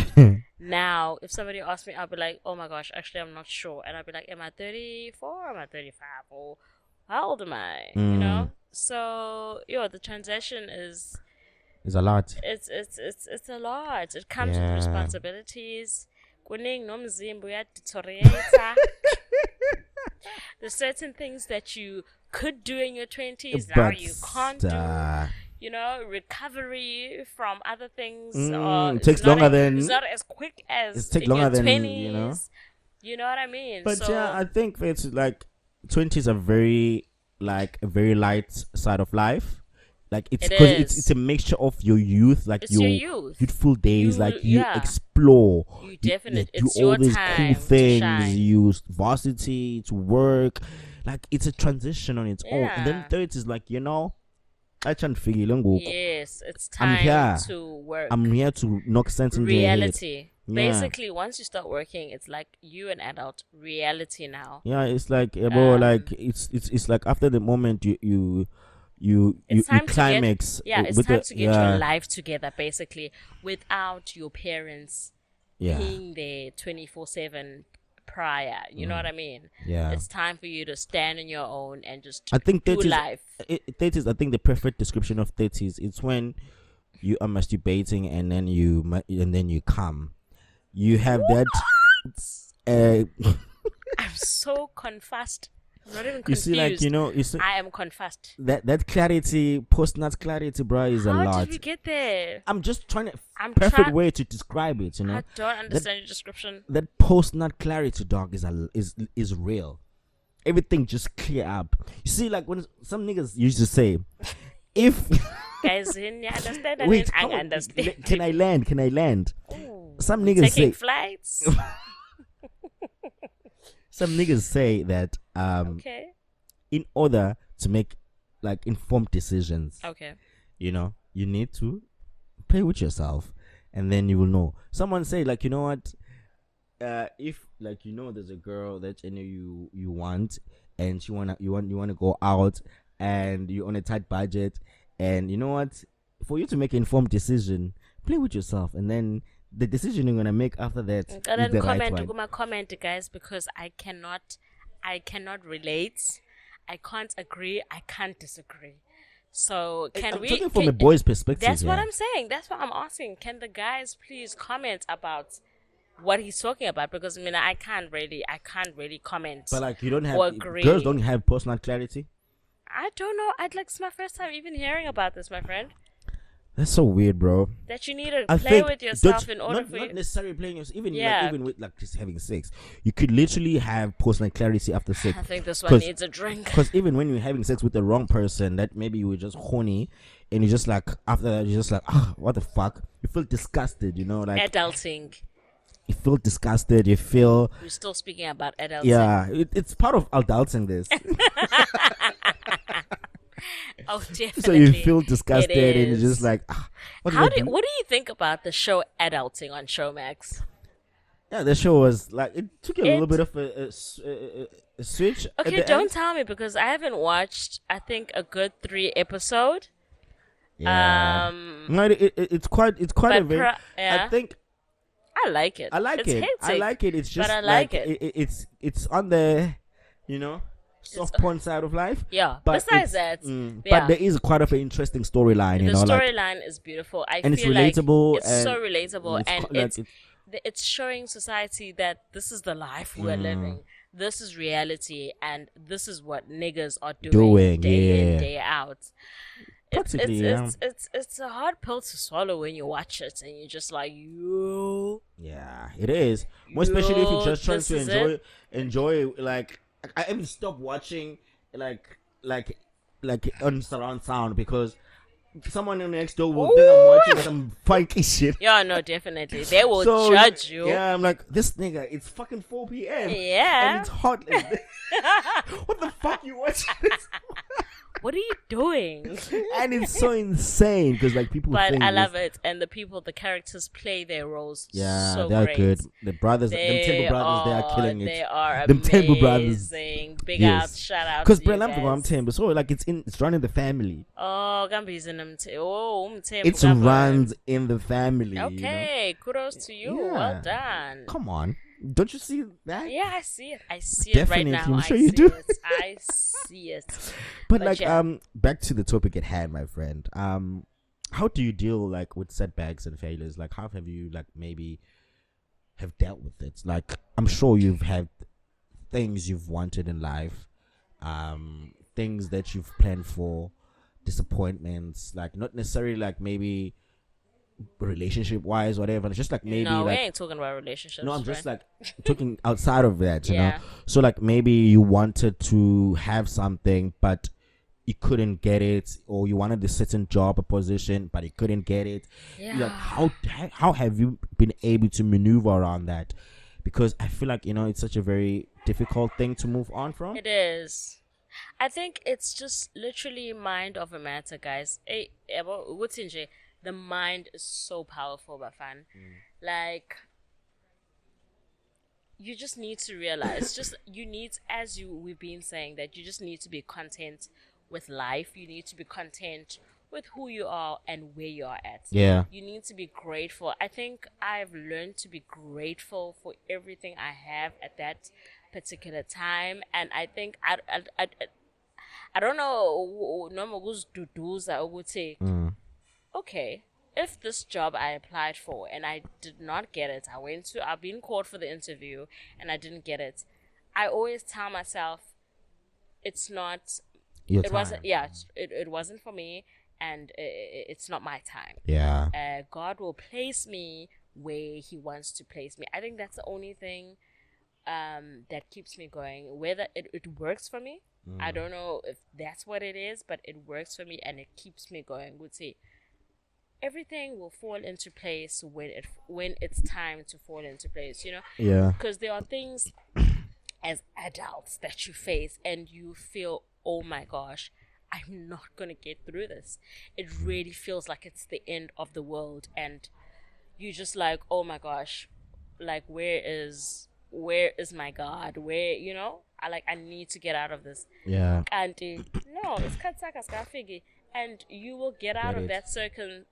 Now, if somebody asked me, I'd be like, oh my gosh, actually, I'm not sure. And I'd be like, am I 34? Am I 35? Or how old am I? You know? So, the transition is It's a lot. it's a lot. It comes with responsibilities. Kuning nomzimba uyadeteriorate. There's certain things that you could do in your 20s now you can't do. Recovery from other things it takes longer than it's not as quick as it takes in longer your than 20s. You know what I mean? But so, yeah, I think it's like 20s are very like a very light side of life. Like it's because it's a mixture of your youth, like it's your youth. youthful days, like you explore, You definitely do it's all your these time cool to things, shine. you use varsity to work, like it's a transition on its own. And then Yeah. 30s is like I can't figure it. Yes, it's I'm time here. to work. I'm here to knock sense in their head. Reality. Yeah. Basically, once you start working, it's like you an adult. Reality now. Yeah, it's like bro, like it's like after the moment you It's time to climax. it's time to get your life together, basically, without your parents being there 24/7 prior. You know what I mean? Yeah. It's time for you to stand on your own and just I think do 30s, life. 30s, I think the perfect description of 30s, it's when you are masturbating and then you come. You have that. I'm so confused. I'm not even You confused. see, like you see I am confused. that clarity, post-nut clarity, bro, is a How lot. did we get there? I'm just trying to I'm perfect try- way to describe it. I don't understand your description. That post-nut clarity, dog, is real. Everything just clear up. You see, like when some niggas used to say, if Guys, you understand? wait, I come on, understand. can I land? Ooh, Some niggas taking say flights. some niggas say that Okay. in order to make like informed decisions, Okay. you need to play with yourself, and then you will know. Someone say like, you know what? If like there's a girl that you want, and you wanna go out, and you're on a tight budget, and you know what? For you to make an informed decision, play with yourself, and then the decision you're gonna make after that is the right one. Comment, guys, because I cannot relate. I can't agree. I can't disagree. So I'm talking from a boy's perspective. That's what yeah. I'm saying. That's what I'm asking. Can the guys please comment about what he's talking about? Because I can't really comment. But like, you don't have or agree. girls don't have personal clarity. I don't know. It's my first time even hearing about this, my friend. That's so weird, bro. That you need to I play think with yourself in order not, for not you. necessarily playing yourself, even Yeah. even with like just having sex, you could literally have personal clarity after sex. I think this one needs a drink. Because even when you're having sex with the wrong person, that maybe you were just horny, and you just like after that you're just like, what the fuck? You feel disgusted, like Adulting. you feel disgusted. You feel We're still speaking about adulting. yeah. It's part of adulting this. Oh, definitely. So you feel disgusted, It and you're is. just like, what What did I do? do you think about the show Adulting on Showmax? Yeah, the show was like it took a little It- bit of a switch. at Okay, the don't end. tell me because I haven't watched. I think a good 3 episode. Yeah. No, it's quite a but very. yeah. I think I like it. I like It's it. I hectic, like it. It's just but I like like it. it's on the, you know, soft porn side of life. Yeah. But Besides that, but there is quite of an interesting storyline. the You know, like, storyline is beautiful. and it's feel relatable. Like it's so relatable, it's and co- like, it's showing society that this is the life we're living. This is reality, and this is what niggas are doing day in, day out. Practically, It's a hard pill to swallow when you watch it, and you're just like, yo. Yeah, it is. More especially if you're just trying this to is enjoy. Like, I even stopped watching like on surround sound because someone next door will think I'm watching some funky shit. Yeah, no, definitely. They will So, judge you. Yeah, I'm like, this nigga, it's fucking 4 p.m. Yeah. And it's hot. Like, what the fuck you watching this? What are you doing? And it's so insane because like people But think I love it, and the characters play their roles so they're great. good. The brothers, them Temple brothers, they are killing it. They are Them amazing. Temple brothers. Big out, shout out Because to you I'm guys. Temple, so like it's running the family. Oh, Gambi's in them. Temple. It runs in the family. Okay, kudos to you. Yeah. Well done. Come on, don't you see that? Yeah, I see it. I see Definitely, it right now. I'm sure I you see do. it. I see it. But like, yeah. back to the topic at hand, my friend. How do you deal like with setbacks and failures? Like, how have you like maybe have dealt with it? Like, I'm sure you've had things you've wanted in life, things that you've planned for, disappointments. Like, not necessarily like maybe relationship wise, whatever. It's just like maybe No, we like, ain't talking about relationships. no, I'm just right? like talking outside of that, you know. Yeah. So like maybe you wanted to have something, but you couldn't get it, or you wanted a certain job or position, but you couldn't get it. Yeah. Like how have you been able to maneuver around that? Because I feel like, you know, it's such a very difficult thing to move on from. It is. I think it's just literally mind over matter, guys. Hey, the mind is so powerful, Bafan. Like, you just need to realize, we've been saying, that you just need to be content with life. You need to be content with who you are and where you are at. Yeah. You need to be grateful. I think I've learned to be grateful for everything I have at that particular time, and I think I don't know. I would say, okay, if this job I applied for and I did not get it, I've been called for the interview and I didn't get it. I always tell myself, it's not. Your it time. wasn't. Yeah, it wasn't for me, and it's not my time. Yeah. God will place me where He wants to place me. I think that's the only thing that keeps me going. Whether it works for me, I don't know if that's what it is, but it works for me and it keeps me going. Would say everything will fall into place when it's time to fall into place. You know. Yeah. Because there are things as adults that you face and you feel, oh my gosh, I'm not gonna get through this. It really feels like it's the end of the world, and you just like, oh my gosh, like where is my God? Where, you know, I need to get out of this. Yeah. And no, it's katsaka, and you will get out of that certain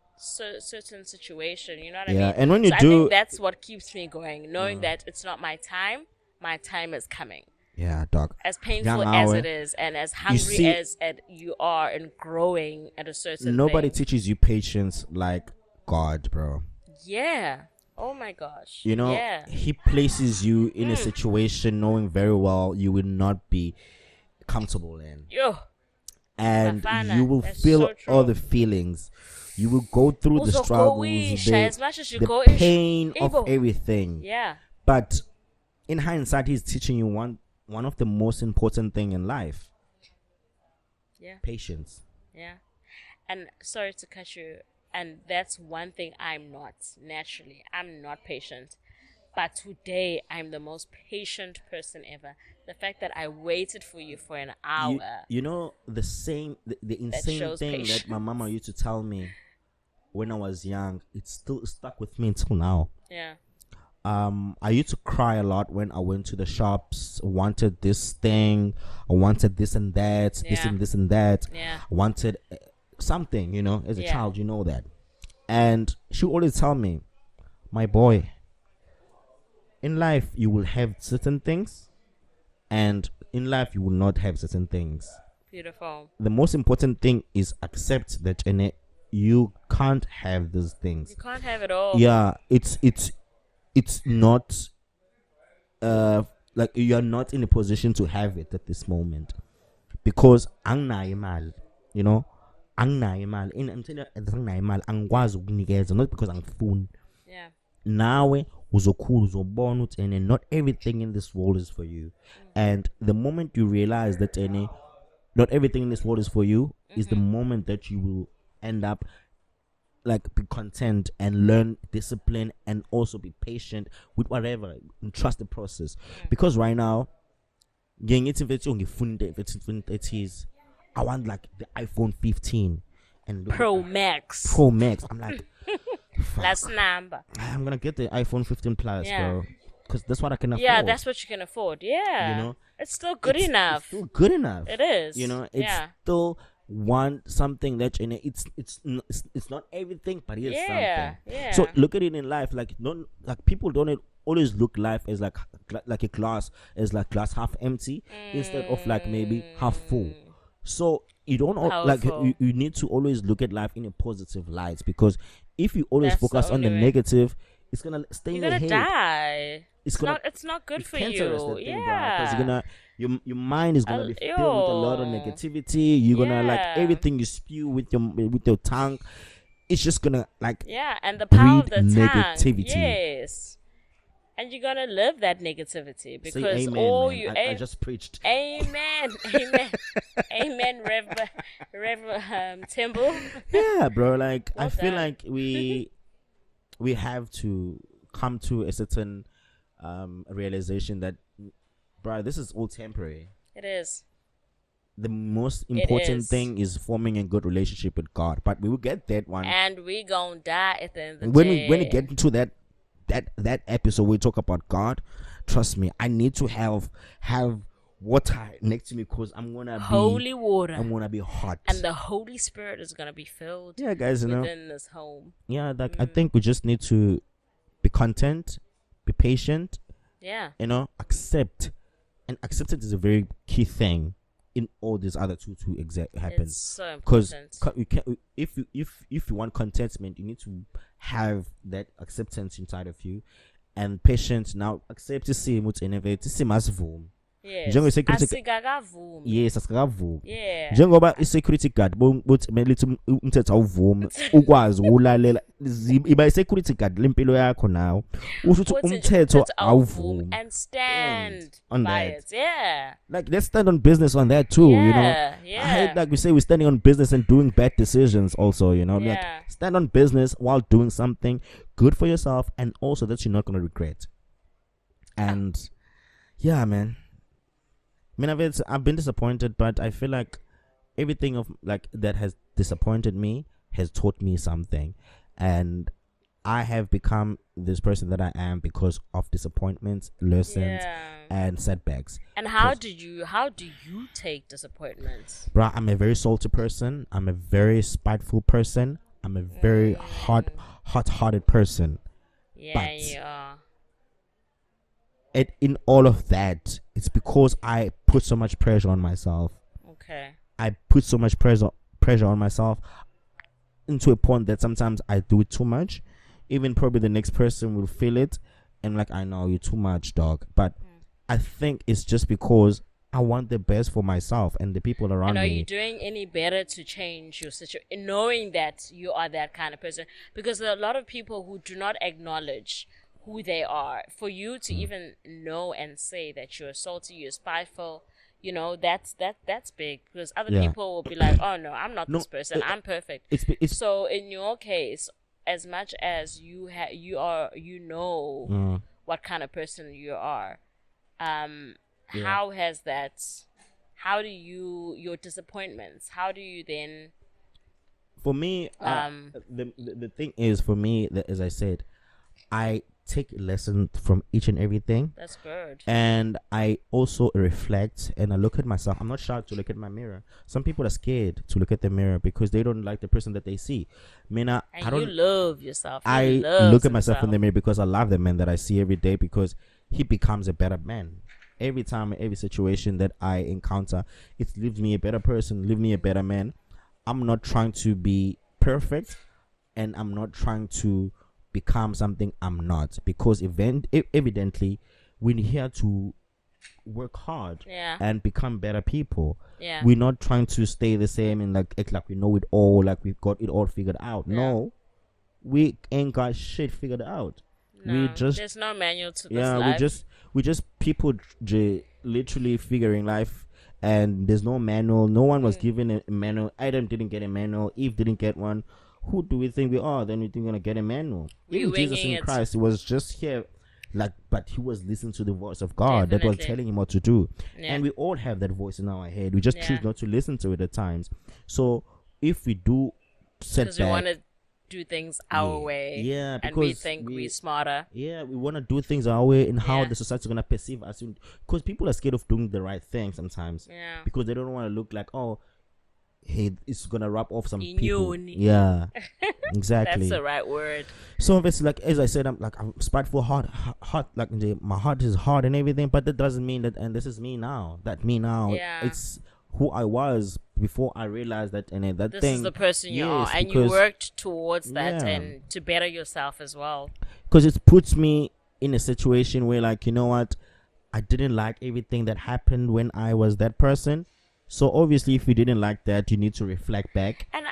situation. You know what I mean? Yeah. And when you I do, think that's what keeps me going, knowing that it's not my time. My time is coming. yeah, dog. As painful Young as hour. it is, and as hungry see- as you are and growing at a certain Nobody thing. teaches you patience like God, bro. Yeah. Oh my gosh. You know, Yeah. He places you in a situation knowing very well you will not be comfortable in. Yo. And Bafana, you will that's feel so true. all the feelings. You will go through the struggles, Uzokowisha, as much as you the go ish. pain of Ibo. everything. Yeah. But in hindsight, He's teaching you one of the most important thing in life. Yeah. Patience. Yeah. And sorry to cut you. And that's one thing I'm not. Naturally, I'm not patient. But today, I'm the most patient person ever. The fact that I waited for you for an hour. You know, the insane shows thing patience. that my mama used to tell me when I was young, it's still stuck with me until now. Yeah. I used to cry a lot when I went to the shops, wanted this thing, I wanted this and that, this Yeah. and this and that, Yeah. I wanted something, you know, as a Yeah. child, you know that. And she would always tell me, my boy, in life you will have certain things and in life you will not have certain things. Beautiful. The most important thing is accept that you can't have these things. You can't have it all. Yeah, it's not like you're not in a position to have it at this moment because anginayo imali, you know, anginayo imali. I'm telling you, anginayo imali angikwazi ukunikeza, not because angifuni. Yeah. Nawe uzokhula uzobona ukuthi and not everything in this world is for you. And the moment you realize that not everything in this world is for you is the moment that you will end up like be content and learn discipline and also be patient with whatever and trust the process. Because right now I want like the iPhone 15 and Pro Max. I'm like Last number. I'm gonna get the iPhone 15 Plus, bro, because that's what I can afford. Yeah, that's what you can afford. Yeah, you know, it's still good enough. It's still good enough. It is. You know, it's still want something that it's not everything, but it is something. Yeah. So look at it in life, like people don't always look life as like a glass, as like glass half empty instead of like maybe half full. So you don't like you need to always look at life in a positive light, because if you always focus on the negative, it's gonna stay in your head. You're gonna die. It's not good for you. Because your mind is gonna be filled with a lot of negativity. You're gonna like everything you spew with your tongue. It's just gonna like and the power of the negativity. Tongue. Yes. And you're gonna live that negativity because say amen, all man. you. I just preached. Amen, amen, Rev Timble. Yeah, bro. Like Well I feel done. like we have to come to a certain realization that, bro, this is all temporary. It is. The most important thing is forming a good relationship with God, but we will get that one. And we gonna die at the end of the day. When we get into that episode we talk about God, trust me, I need to have water next to me, because I'm gonna holy water. I'm gonna be hot, and the Holy Spirit is gonna be filled. Yeah, guys, within this home. Yeah, like I think we just need to be content, be patient. Yeah, accept, and acceptance is a very key thing in all these other two to happen. It's so important. Because you can, if you want contentment, you need to have that acceptance inside of you, and patience. Now accept to see what's innovate, to see masivum. Yes. Asikakavumi. Yes, asikakavumi. Yeah. Njengoba i-security guard bothi melithi umthetho awuvumi ukwazi ukulalela iba i-security guard lempilo yakho nawo usho ukuthi umthetho awuvumi and stand on by that. it. Yeah. Like let's stand on business on that too, Yeah. I hate like we say we're standing on business and doing bad decisions also, like stand on business while doing something good for yourself and also that you're not going to regret. And yeah, man. I mean, I've been disappointed, but I feel like everything of like that has disappointed me has taught me something, and I have become this person that I am because of disappointments, lessons, and setbacks. And how do you take disappointments? Bro, I'm a very salty person. I'm a very spiteful person. I'm a very hot-hearted person. Yeah, but you are. In all of that, it's because I put so much pressure on myself. Okay. I put so much pressure on myself into a point that sometimes I do it too much. Even probably the next person will feel it and like, I know you're too much, dog. But I think it's just because I want the best for myself and the people around me. And are you doing any better to change your situation, knowing that you are that kind of person? Because there are a lot of people who do not acknowledge who they are. For you to even know and say that you're salty, you're spiteful, that's big, because other people will be like, oh no, I'm not this person, I'm perfect. It's so in your case, as much as you know what kind of person you are, how has that, how do you, your disappointments, how do you then, for me, the thing is, for me, that, as I said, I take lessons from each and everything. That's good. And I also reflect and I look at myself. I'm not shy to look at my mirror. Some people are scared to look at the mirror because they don't like the person that they see. I don't. You love yourself. Look at myself in the mirror because I love the man that I see every day, because he becomes a better man. every time, every situation that I encounter, it leaves me a better person, leave me a better man. I'm not trying to be perfect, and I'm not trying to become something I'm not, because evidently we're here to work hard and become better people. We're not trying to stay the same and like act like we know it all, like we've got it all figured out. No, we ain't got shit figured out. No, there's no manual to this life. we just people literally figuring life, and there's no manual. No one was given a manual. Adam didn't get a manual. Eve didn't get one. Who do we think we are? Then we think we're gonna get a manual. Even Jesus in Christ, he was just here, like, but he was listening to the voice of God that was telling him what to do. And we all have that voice in our head. We just choose not to listen to it at times. So if we do set back, we want to do things our way, because and we think we're smarter. We want to do things our way, and how the society is gonna perceive us. Because people are scared of doing the right thing sometimes. Because they don't want to look like, oh, hey, it's gonna rub off some people. Exactly. That's the right word. So obviously, like as I said, I'm spiteful, hard, like my heart is hard and everything. But that doesn't mean that. And this is me now. It's who I was before I realized that, and that this thing. Is the person you are, and you worked towards that, and to better yourself as well. Because it puts me in a situation where, like, you know what, I didn't like everything that happened when I was that person. So obviously, if you didn't like that, you need to reflect back. And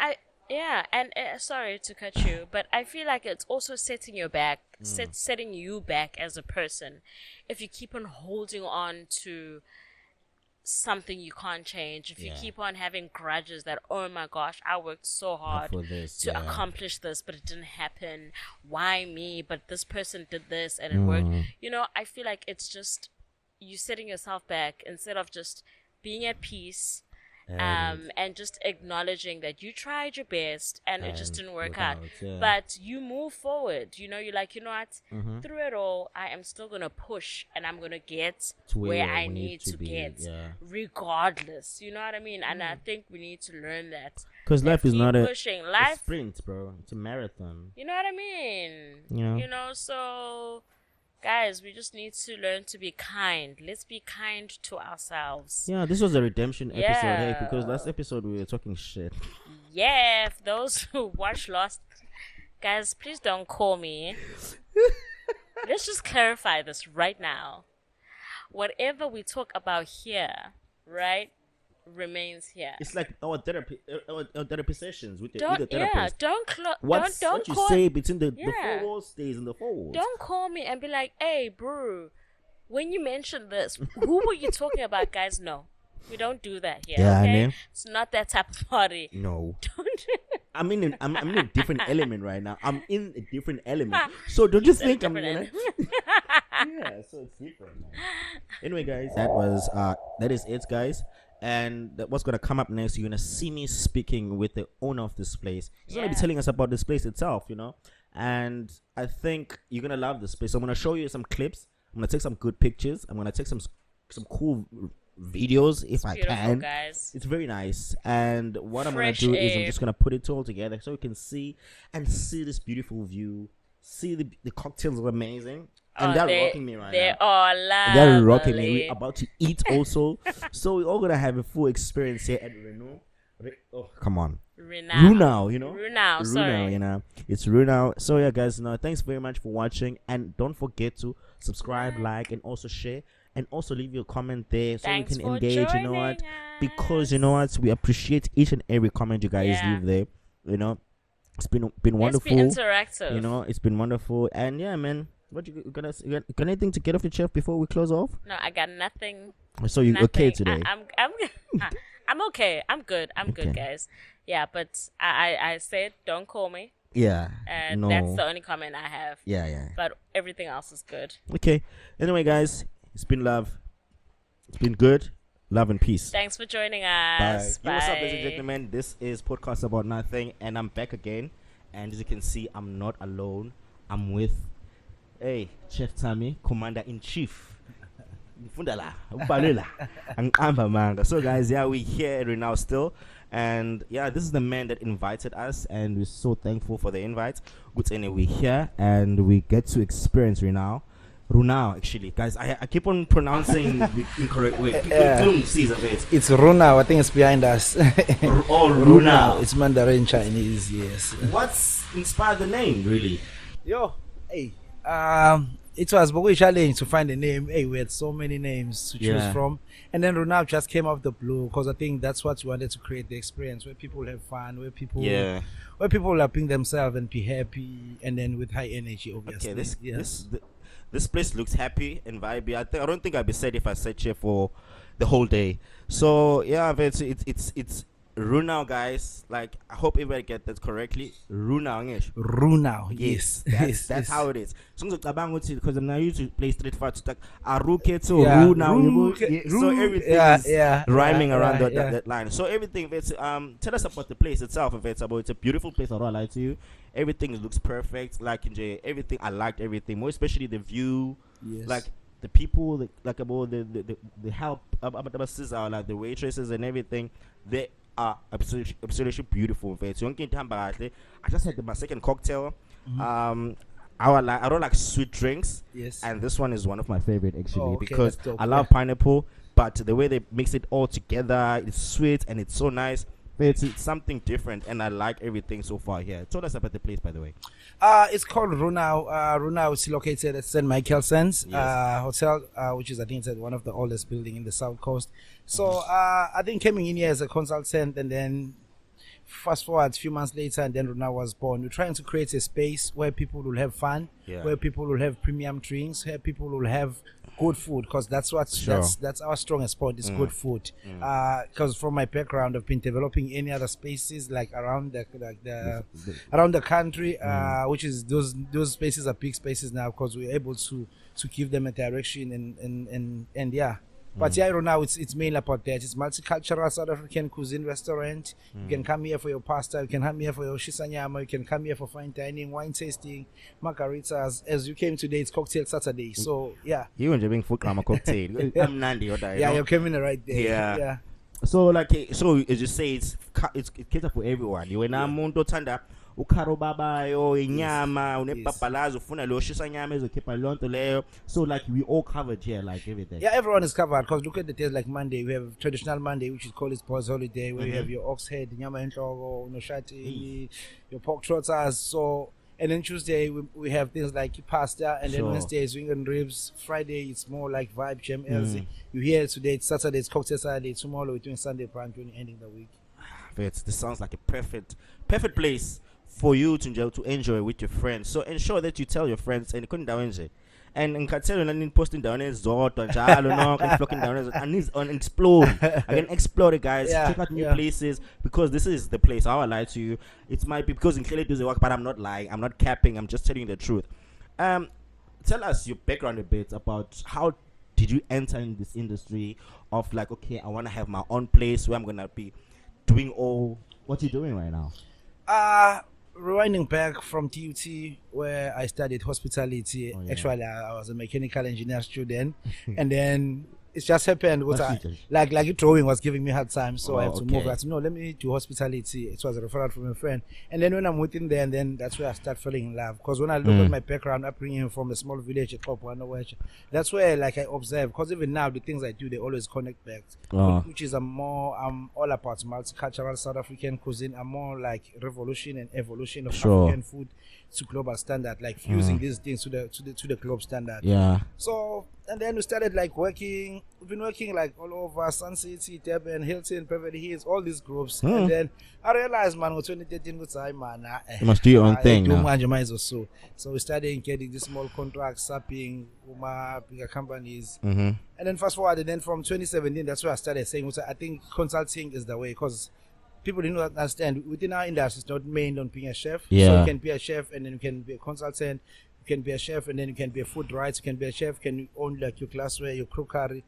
sorry to cut you, but I feel like it's also setting you back as a person. If you keep on holding on to something you can't change, if you keep on having grudges that, oh my gosh, I worked so hard to accomplish this, but it didn't happen. Why me? But this person did this and it worked. You know, I feel like it's just you setting yourself back instead of just being at peace, and just acknowledging that you tried your best and it just didn't work out. But you move forward. You know, you're like, you know what? Through it all, I am still gonna push, and I'm gonna get to where I need to get, regardless. You know what I mean? And I think we need to learn that. Because life is not a life sprint, bro. It's a marathon. You know what I mean? You know, so. Guys, we just need to learn to be kind. Let's be kind to ourselves. Yeah, this was a redemption episode, hey, because last episode we were talking shit. Yeah, for those who watched Lost, guys, please don't call me. Let's just clarify this right now. Whatever we talk about here, right, remains here. It's like our therapy sessions with the therapist. Yeah, what you call, say between the four walls stays in the four walls. Don't call me and be like, hey, bro, when you mentioned this, who were you talking about, guys? No, we don't do that here. Yeah, okay? I mean, it's not that type of party. No. Don't. I'm in a different element right now. I'm in a different element. So don't you think I'm gonna? Yeah, so it's different, man. Anyway, guys, that is it, guys. And what's gonna come up next? You're gonna see me speaking with the owner of this place. He's gonna be telling us about this place itself, you know. And I think you're gonna love this place. So I'm gonna show you some clips. I'm gonna take some good pictures. I'm gonna take some cool videos if I can. Guys. It's very nice. And what I'm gonna do is I'm just gonna put it all together so you can see this beautiful view. See the cocktails are amazing. And they're rocking me right now. They are lovely. They're rocking me. We're about to eat also. So we're all gonna have a full experience here at RENAO. Oh, come on. RENAO, you know? RENAO, sorry. You know? It's RENAO. So yeah, guys, thanks very much for watching. And don't forget to subscribe, like, and also share. And also leave your comment there so we can engage, you know what? Because you know what? We appreciate each and every comment you guys leave there. You know? It's been wonderful. Let's be interactive. You know, it's been wonderful. And yeah, man. What you got anything to get off your chest before we close off? No, I got nothing. So you okay today? I'm okay. I'm good. I'm good, guys. Yeah, but I said don't call me. Yeah. And that's the only comment I have. Yeah. But everything else is good. Okay. Anyway, guys, it's been love. It's been good. Love and peace. Thanks for joining us. Bye. Hey, what's up, ladies and gentlemen? This is Podcast About Nothing, and I'm back again. And as you can see, I'm not alone. I'm with Chef THAMI, Commander-in-Chief. So guys, we're here at RENAO still. And this is the man that invited us, and we're so thankful for the invite. Good, anyway, we're here and we get to experience RENAO. RENAO, actually, guys. I keep on pronouncing the incorrect way. It's RENAO. I think it's behind us. RENAO. It's Mandarin Chinese. Yes. What's inspired the name, really? Yo, hey. It was a challenge to find a name. Hey, we had so many names to choose from, and then RENAO just came out of the blue because I think that's what we wanted to create, the experience where people have fun, where people are being themselves and be happy, and then with high energy. Obviously, okay. This place looks happy and vibey. I don't think I'd be sad if I sat here for the whole day. So yeah, it's RENAO, guys. Like, I hope everybody get that correctly. RENAO, yes. That's how it is. So because I'm not used to play street fight, like RENAO. So everything is rhyming around that line. So everything. Tell us about the place itself. It's a beautiful place. I don't lie to you. Everything looks perfect. Like everything, I liked everything. More especially the view. Yes. Like the people, like about the help, about like the waitresses and everything. They are absolutely beautiful. I just had my second cocktail. I don't like sweet drinks. Yes. And this one is one of my favorite actually because I love pineapple, but the way they mix it all together, it's sweet and it's so nice. It's something different, and I like everything so far here. Tell us about the place, by the way. It's called RENAO. RENAO is located at St. Michael's Hotel, which is, I think, it's one of the oldest buildings in the South Coast. So I think coming in here as a consultant, and then fast forward a few months later, and then RENAO was born. We're trying to create a space where people will have fun, where people will have premium drinks, where people will have good food, because that's our strongest point is good food. Because from my background, I've been developing any other spaces like around the country, which is those spaces are big spaces now because we're able to give them a direction and yeah. But yeah, RENAO, it's mainly about that. It's multicultural South African cuisine restaurant. You can come here for your pasta. You can come here for your shisanyama. You can come here for fine dining, wine tasting, margaritas. As you came today, it's Cocktail Saturday. So yeah. You and Jabing food a cocktail. I'm Nandi or that. Yeah, you're coming right there. Yeah. So as you say, it's catered for everyone. You and Tanda. Ukarobabayo, inyama, unepapalazo, ufuna lo shisa nyama ezokhipha lonto leyo. So like we all covered here, like everything. Yeah, everyone is covered because look at the days like Monday. We have traditional Monday, which is called its boys' holiday, where you have your ox head, nyama enhloko, noshati, your pork trotters. So and then Tuesday we have things like pasta, and then Wednesday is wing and ribs. Friday it's more like vibe jam. You hear today it's Saturday, it's Cocktail Saturday. Tomorrow we're doing Sunday brunch when ending the week. This sounds like a perfect place for you to enjoy with your friends. So ensure that you tell your friends and couldn't down and can tell you posting down is and flocking down and explore. I can explore it, guys. Check out new places because this is the place. I will lie to you. It might be because in Kelly does the work, but I'm not lying. I'm not capping. I'm just telling you the truth. Tell us your background a bit about how did you enter in this industry of like, okay, I want to have my own place where I'm gonna be doing all what you're doing right now. Rewinding back from TUT, where I studied hospitality. Actually, I was a mechanical engineer student, and then it just happened. Like drawing was giving me hard time, so I have to move. I said, no, let me do hospitality. It was a referral from a friend, and then when I'm within there, and then that's where I start falling in love. Because when I look at my background, upbringing from a small village at Kopwana, that's where like I observe. Because even now, the things I do, they always connect back, which is I'm all about multicultural South African cuisine. I'm more like revolution and evolution of African food to global standard, like fusing these things to the globe standard. Yeah. So and then we started like working. We've been working like all over Sun City, Durban, Hilton, Beverly Hills, all these groups. And then I realized, man, with 2013, you must do your own thing now. So we started getting these small contracts, sapping bigger companies. And then fast forward, and then from 2017, that's where I started saying, I think consulting is the way, because people didn't understand within our industry it's not mainly on being a chef. So you can be a chef and then you can be a consultant. You can be a chef and then you can be a food writer. You can be a chef, can you own like your glassware, your crockery.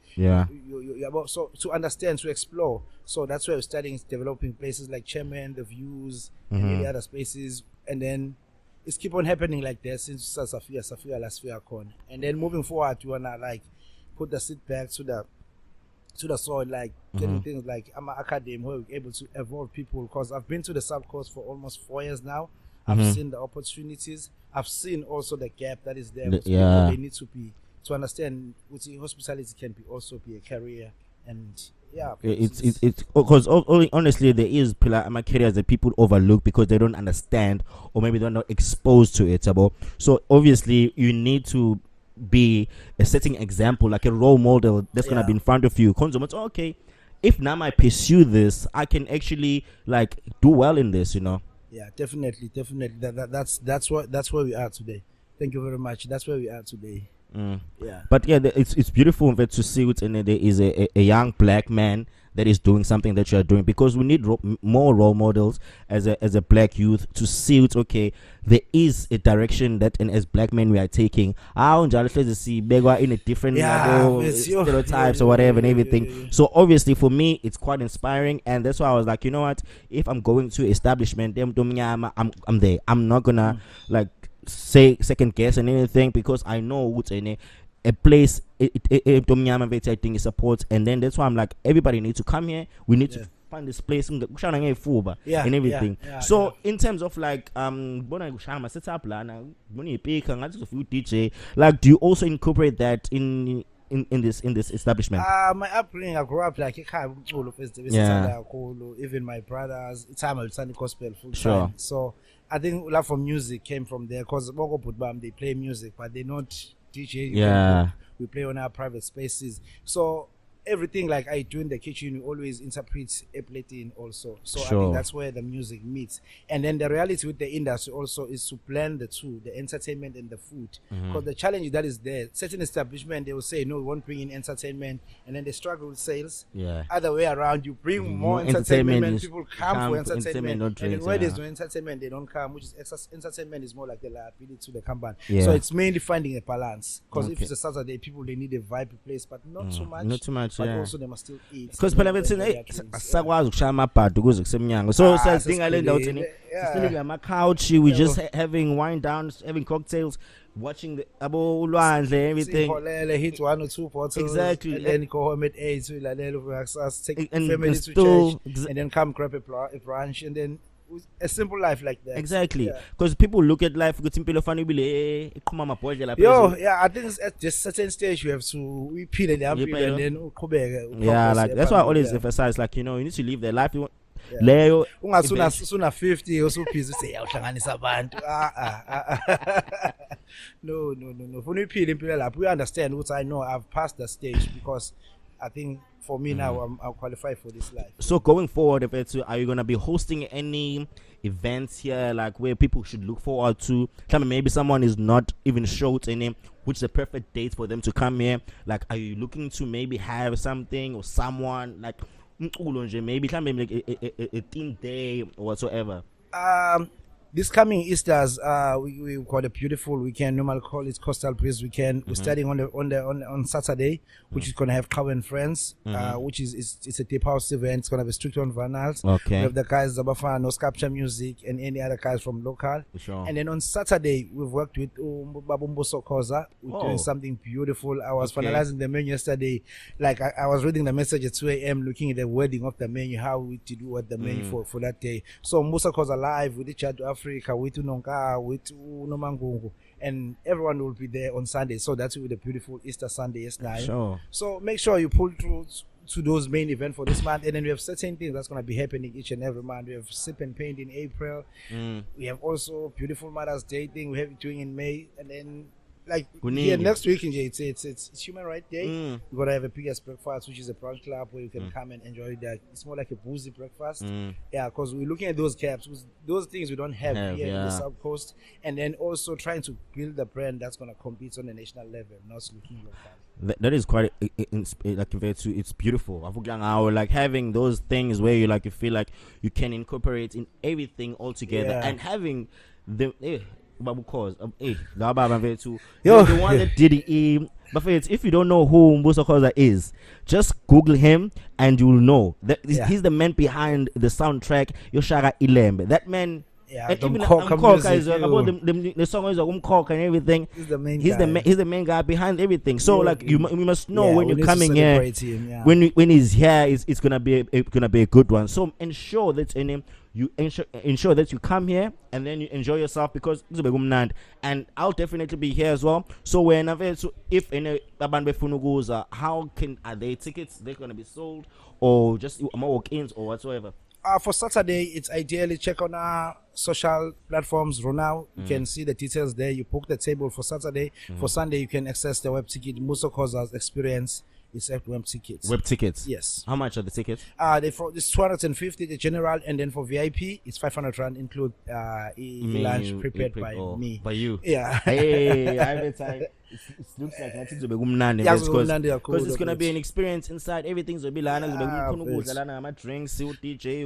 So to understand, to explore. So that's why we're studying, developing places like Chairman, the Views, and many other spaces. And then it's keep on happening like that since Safia last year. And then moving forward, you wanna like put the seat back to the soil, like getting things like I'm an academy where we're able to evolve people, because I've been to the South Coast for almost 4 years now. I've seen the opportunities. I've seen also the gap that is there. People, they need to be to understand which hospitality can be also be a career. And yeah, it's because honestly there is my careers that people overlook because they don't understand or maybe they're not exposed to it. So obviously you need to be a setting example, like a role model that's gonna be in front of you. Okay, if now I pursue this, I can actually like do well in this, Yeah, definitely. That's where we are today. Thank you very much. That's where we are today. Yeah, but yeah, it's beautiful to see it, and there is a young black man that is doing something that you are doing, because we need more role models as a black youth to see it. Okay, there is a direction that, and as black men we are taking. See Begwa in a different stereotypes or whatever and everything. So obviously for me it's quite inspiring, and that's why I was like, you know what, if I'm going to establishment, I'm there. I'm not gonna like say second guess and anything, because I know what's in a place it supports. And then that's why I'm like, everybody needs to come here. We need to find this place and everything. So in terms of like DJ, like, do you also incorporate that in this establishment? My upbringing, I grew up like even my brothers, time I listen gospel full time. So I think love for music came from there, because they play music but they not DJ. We play on our private spaces. So everything like I do in the kitchen, we always interpret a plating also. So I think that's where the music meets. And then the reality with the industry also is to blend the two, the entertainment and the food. Because the challenge that is there, certain establishment, they will say, no, we won't bring in entertainment, and then they struggle with sales. Other way around, you bring more entertainment and people come for entertainment. And then where there's no entertainment, they don't come, which is entertainment is more like the liability to the company. So it's mainly finding a balance. Because if it's a Saturday, people, they need a vibe place, but not too much. Not too much. But also they must still eat. Because sakwazi ukushaya amabhadi ukuze kusemnyango. So siyadinga le ndawo thini sithenile ama couch, we just having wine downs, having cocktails, watching the abo ulwandle, everything. Hit 1 or 2 bottles. Exactly. And then go home at 8 to take family to church, and then come grab a brunch, and then a simple life like that. Exactly. Because people look at life, I think at just certain stage you have to repeat it and then like that's why I always emphasize, like, you need to live the life you want. Sooner 50 also please say no. We understand what I know. I've passed the stage, because I think for me now I'm qualified for this life. So going forward, are you gonna be hosting any events here, like where people should look forward to? Maybe someone is not even sure any which is the perfect date for them to come here. Like, are you looking to maybe have something or someone like maybe like a team day or whatsoever? This coming Easter's, we call a beautiful weekend. Normally call it Coastal Breeze Weekend. We're starting on Saturday, which is gonna have Cow and Friends, which is it's a deep house event. It's gonna be strictly on vinyls. We have the guys Zabafana, No Sculpture Music, and any other guys from local. And then on Saturday we've worked with Babumbo Sokoza. We're doing something beautiful. I was finalizing the menu yesterday. Like I was reading the message at 2 a.m. looking at the wording of the menu, how we to do what the menu for that day. So Musa Koza live with each other. Africa, with Nonka, with Nomangungu, and everyone will be there on Sunday. So that's with the beautiful Easter Sunday, S9. So make sure you pull through to those main events for this month, and then we have certain things that's going to be happening each and every month. We have Sip and Paint in April. We have also beautiful Mother's Day thing we have it doing in May, and then like next week in it's Human Rights Day. We're gonna have a biggest breakfast, which is a brunch club where you can come and enjoy that. It's more like a boozy breakfast. Because we're looking at those gaps, those things we don't have here in the South Coast, and then also trying to build a brand that's gonna compete on a national level, not looking local. That is quite like it's beautiful. Like having those things where you feel like you can incorporate in everything all together, and having the cause the one that did it. But if you don't know who Mbuso Khoza is, just Google him and you'll know that he's the man behind the soundtrack Yoshara Ilembe. That man Yeah, and the even Mkhokha Mkhokha is music, about the song is Mkhokha and everything. He's the main He's guy. He's the main guy behind everything. So Yeah, like you must know yeah, when we you're need to coming here. celebrate him, yeah. When he's here, it's gonna be a good one. So ensure that in him you ensure that you come here and then you enjoy yourself, because this will be, and I'll definitely be here as well. So whenever, so if any how are they tickets? They're gonna be sold or just walk-ins or whatsoever? For Saturday, it's ideally check on our social platforms. RENAO, you can see the details there. You book the table for Saturday. For Sunday, you can access the web ticket. Musa Koza's experience is at web tickets. Web tickets. Yes. How much are the tickets? It's 250 the general, and then for VIP it's 500 rand, include lunch prepared by me. By you. Yeah. Hey, I bet it looks like nothing to be because it's gonna be an experience inside. Everything's gonna be like my drinks, DJ,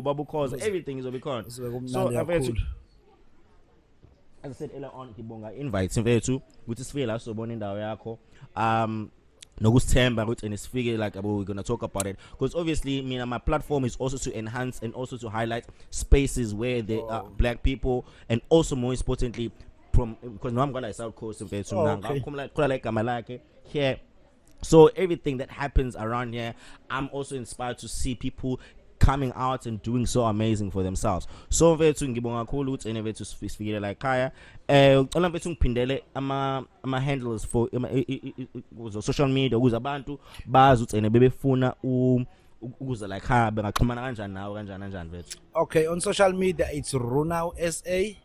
babu calls, everything is gonna be gone. So as I said earlier on, Kibonga invites mfethu ukuthi sifike so bona indawo yakho nokusithemba ukuthi nisifike like we're gonna talk about it, because obviously my platform is also to enhance and also to highlight spaces where there are black people, and also more importantly because now I'm gonna South Coast here. So everything that happens around here, I'm also inspired to see people coming out and doing so amazing for themselves. So mfethu ngibonga kakhulu ukuthi mfethu sifikile la ekhaya. Ngicela mfethu ngiphindele ama handles for social media ukuze abantu bazi ukuthi bebefuna ukuza la ekhaya bengaxhumana kanjani nawe kanjani mfethu. Okay, on social media it's RENAO SA.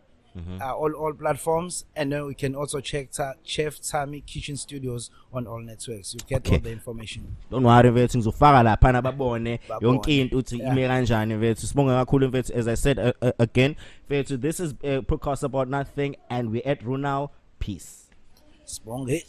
All platforms, and then we can also check Chef THAMI Kitchen Studios on all networks. You get all the information. Don't worry mfethu ngizofaka lapha babone yonke into uthi ime kanjani mfethu. Sibonga kakhulu mfethu, as I said again mfethu, this is a podcast about nothing and we're at RENAO. Peace. Sibonge.